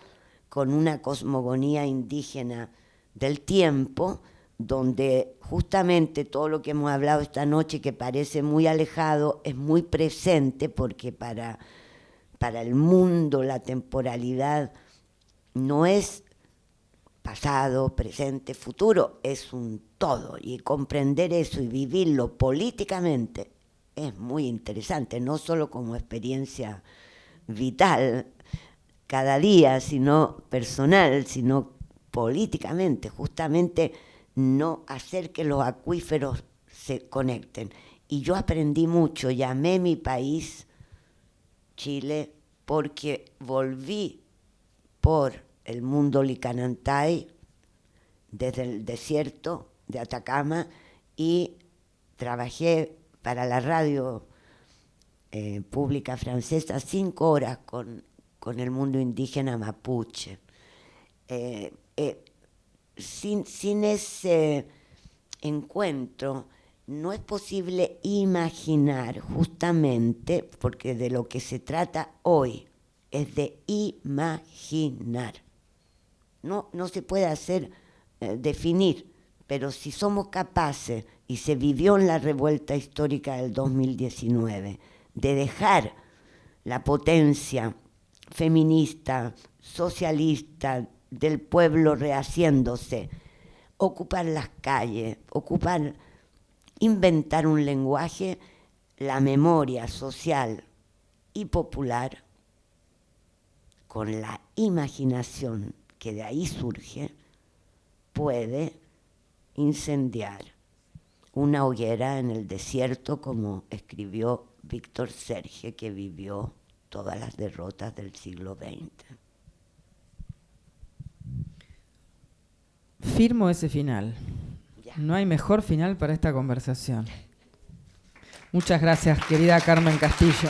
con una cosmogonía indígena del tiempo, donde justamente todo lo que hemos hablado esta noche, que parece muy alejado, es muy presente, porque para el mundo la temporalidad no es pasado, presente, futuro, es un todo, y comprender eso y vivirlo políticamente es muy interesante, no solo como experiencia vital cada día, sino personal, sino políticamente, justamente no hacer que los acuíferos se conecten. Y yo aprendí mucho, llamé mi país Chile, porque volví por el mundo Licanantay, desde el desierto de Atacama, y trabajé para la radio pública francesa 5 horas con el mundo indígena mapuche. Sin ese encuentro no es posible imaginar, justamente porque de lo que se trata hoy es de imaginar. No se puede hacer definir, pero si somos capaces, y se vivió en la revuelta histórica del 2019, de dejar la potencia feminista, socialista, del pueblo rehaciéndose, ocupar las calles, inventar un lenguaje, la memoria social y popular, con la imaginación que de ahí surge, puede incendiar una hoguera en el desierto, como escribió Víctor Serge, que vivió todas las derrotas del siglo XX. Firmo ese final. Ya. No hay mejor final para esta conversación. Muchas gracias, querida Carmen Castillo.